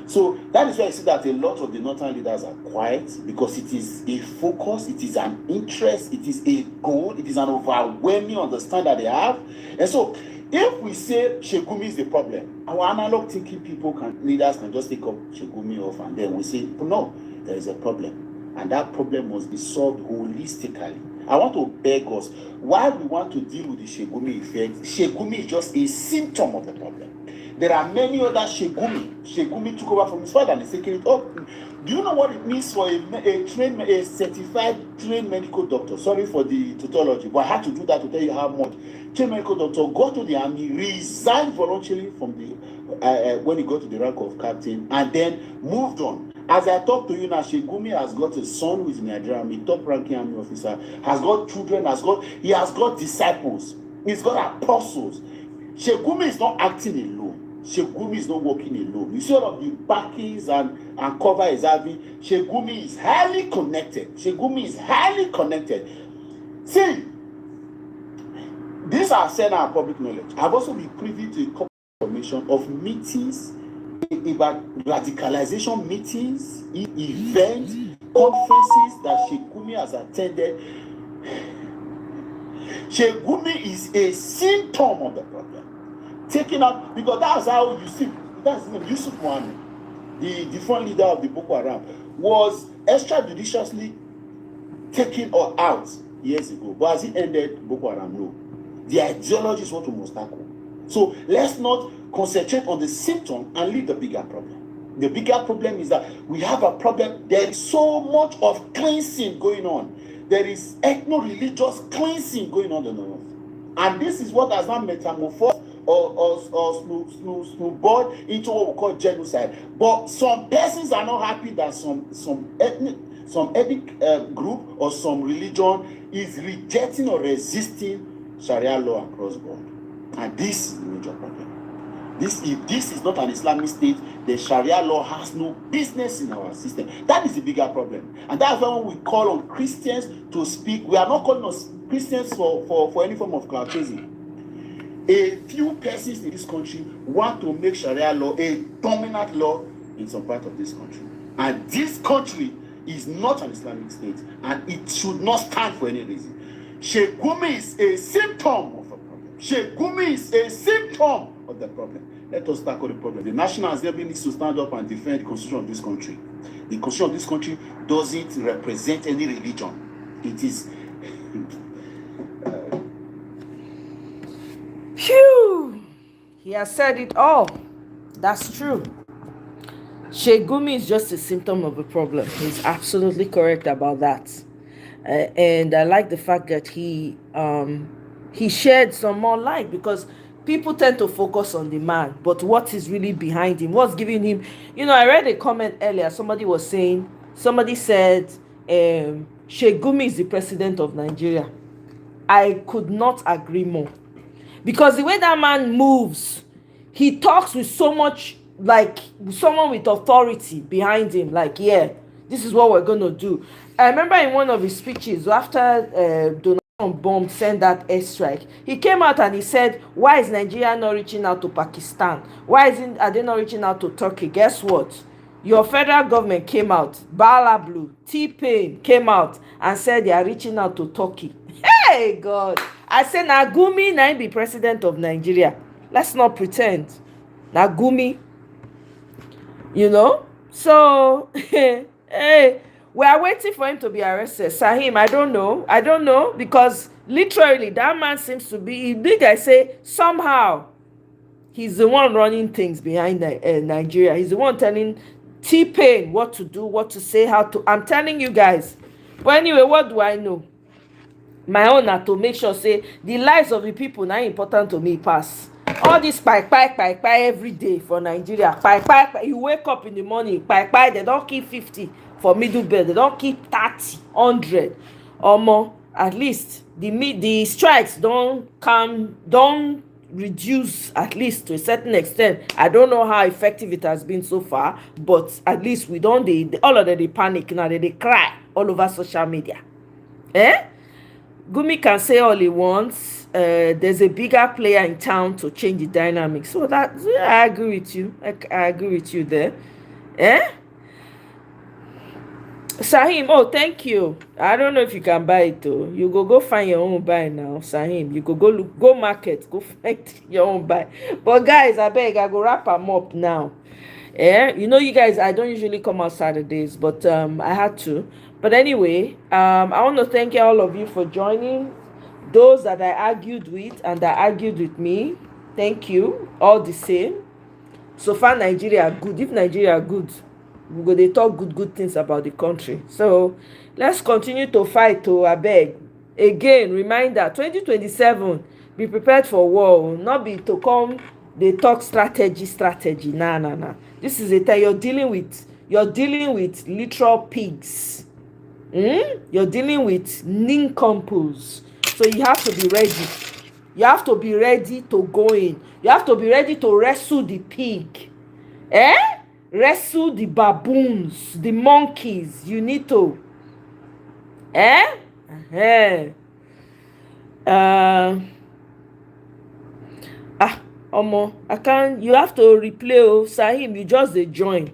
So that is why I see that a lot of the northern leaders are quiet, because it is a focus, it is an interest, it is a goal, it is an overwhelming understanding that they have. And so if we say Shegumi is the problem, our analog thinking leaders can just take up Shegumi off, and then we say, no, there is a problem, and that problem must be solved holistically. I want to beg us, why we want to deal with the Shegumi effect, Shegumi is just a symptom of the problem. There are many other Shegumi. Shegumi took over from his father and he said, do you know what it means for a certified trained medical doctor? Sorry for the tautology, but I had to do that to tell you how much. Trained medical doctor got to the army, resigned voluntarily from the when he got to the rank of captain, and then moved on. As I talk to you now, Shegumi has got a son who is in the Nigerian Army, top-ranking army officer, has got children, he has got disciples, he's got apostles. Shegumi is not acting alone. Shegumi is not working alone. You see all of the backings and cover is having. Shegumi is highly connected. Shegumi is highly connected. See, these are said our public knowledge. I've also been privy to a couple of information of meetings about radicalization meetings, events, conferences that Shegumi has attended. Shegumi is a symptom of the problem. Taken up, because that's how you see, that's Yusuf Mohammed, the front leader of the Boko Haram, was extrajudiciously taken or out years ago. But as it ended Boko Haram? No. The ideology is what we must tackle. So let's not concentrate on the symptom and leave the bigger problem. The bigger problem is that we have a problem. There is so much of cleansing going on. There is ethno-religious cleansing going on in the north. And this is what has not metamorphosed or snowballed into what we call genocide. But some persons are not happy that some ethnic group or some religion is rejecting or resisting Sharia law across board. And this is the major problem. If this is not an Islamic state, the Sharia law has no business in our system. That is the bigger problem. And that's why when we call on Christians to speak, we are not calling on Christians for any form of cloud chasing. A few persons in this country want to make Sharia law a dominant law in some part of this country. And this country is not an Islamic state, and it should not stand for any reason. Shegumi is a symptom of a problem. Shegumi is a symptom of the problem. Let us tackle the problem. The National Assembly needs to stand up and defend the constitution of this country. The constitution of this country doesn't represent any religion. It is... Phew! He has said it all. That's true. Shegumi is just a symptom of a problem. He's absolutely correct about that. And I like the fact that he shared some more light, because people tend to focus on the man, but what is really behind him, what's giving him, I read a comment earlier. Somebody said Shegumi is the president of Nigeria. I could not agree more, because the way that man moves, he talks with so much, like someone with authority behind him, like, yeah, this is what we're going to do. I remember in one of his speeches after Donald Trump sent that airstrike, he came out and he said, why is Nigeria not reaching out to Pakistan? Why are they not reaching out to Turkey? Guess what? Your federal government came out, Bala Blue, T-Pain came out and said they are reaching out to Turkey. Hey, God. I said, Nagumi now be president of Nigeria. Let's not pretend. Nagumi. So, hey, we are waiting for him to be arrested. Sahim, I don't know, because literally that man seems to be, big. I say, somehow he's the one running things behind Nigeria. He's the one telling T-Pain what to do, what to say, how to. I'm telling you guys. But anyway, what do I know? My own are to make sure say the lives of the people now important to me pass. All this pie every day for Nigeria. Pie. You wake up in the morning, pie, they don't kill 50 for middle belt. They don't keep 30, 100. Omo, at least the strikes don't reduce, at least to a certain extent. I don't know how effective it has been so far, but at least we don't all of them they panic now. They cry all over social media. Gumi can say all he wants. There's a bigger player in town to change the dynamics. So that I agree with you. I agree with you there. Sahim, oh, thank you. I don't know if you can buy it though. You go find your own buy now, Sahim. You go market, go find your own buy. But guys, I beg, I go wrap them up now. You know, you guys, I don't usually come out Saturdays, but I had to. But anyway, I want to thank all of you for joining. Those that I argued with and that argued with me, thank you. All the same. So far, Nigeria are good. If Nigeria are good, we go they talk good things about the country. So let's continue to fight. To abeg again, reminder: 2027. Be prepared for war. Not be to come. They talk strategy. Nah. This is a time you're dealing with literal pigs. You're dealing with nincompoops. So you have to be ready. You have to be ready to go in. You have to be ready to wrestle the pig. Wrestle the baboons, the monkeys. You need to. Omo, I can't. You have to replay. Oh, Sahim, you just join.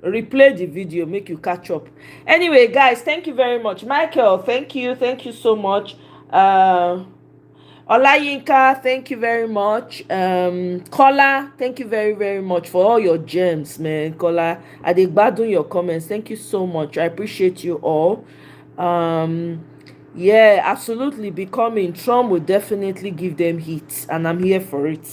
Replay the video, make you catch up. Anyway, guys, thank you very much. Michael, thank you so much. Olayinka, thank you very much. Kola, thank you very much for all your gems, man. Kola, I dey gbadun your comments. Thank you so much. I appreciate you all. Yeah, absolutely. Becoming Trump will definitely give them heat, and I'm here for it.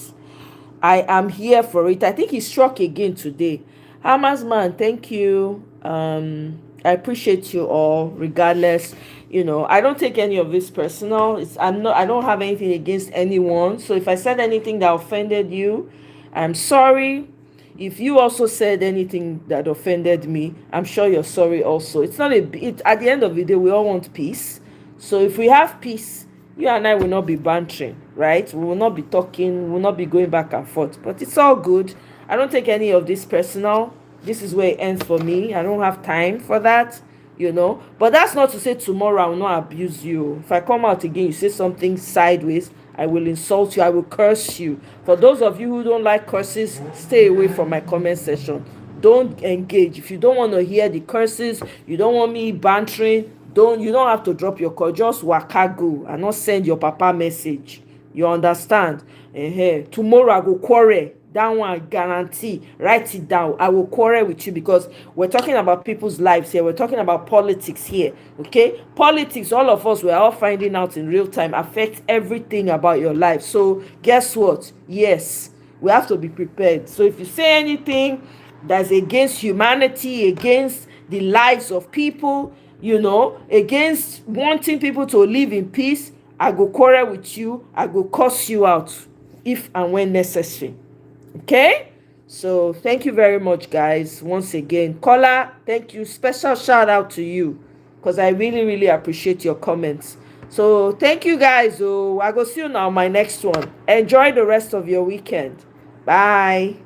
I am here for it. I think he struck again today. Hamas man, thank you. I appreciate you all, regardless. You know, I don't take any of this personal. I don't have anything against anyone. So if I said anything that offended you, I'm sorry. If you also said anything that offended me, I'm sure you're sorry also. It's not at the end of the day, we all want peace. So if we have peace, you and I will not be bantering, right? We will not be talking, we will not be going back and forth. But it's all good. I don't take any of this personal. This is where it ends for me. I don't have time for that, you know. But that's not to say tomorrow I will not abuse you. If I come out again, you say something sideways, I will insult you, I will curse you. For those of you who don't like curses, stay away from my comment section. Don't engage. If you don't want to hear the curses, you don't want me bantering, you don't have to drop your call. Just waka go and not send your papa message. You understand? Tomorrow I go quarrel. That one I guarantee. Write it down. I will quarrel with you because we're talking about people's lives here. We're talking about politics here. Okay? Politics, all of us, we're all finding out in real time, affects everything about your life. So guess what? Yes, we have to be prepared. So if you say anything that's against humanity, against the lives of people, you know, against wanting people to live in peace, I go quarrel with you. I go curse you out if and when necessary. Okay? So thank you very much, guys. Once again, Kola, thank you. Special shout out to you because I really appreciate your comments. So thank you, guys. I go see you now on my next one. Enjoy the rest of your weekend. Bye.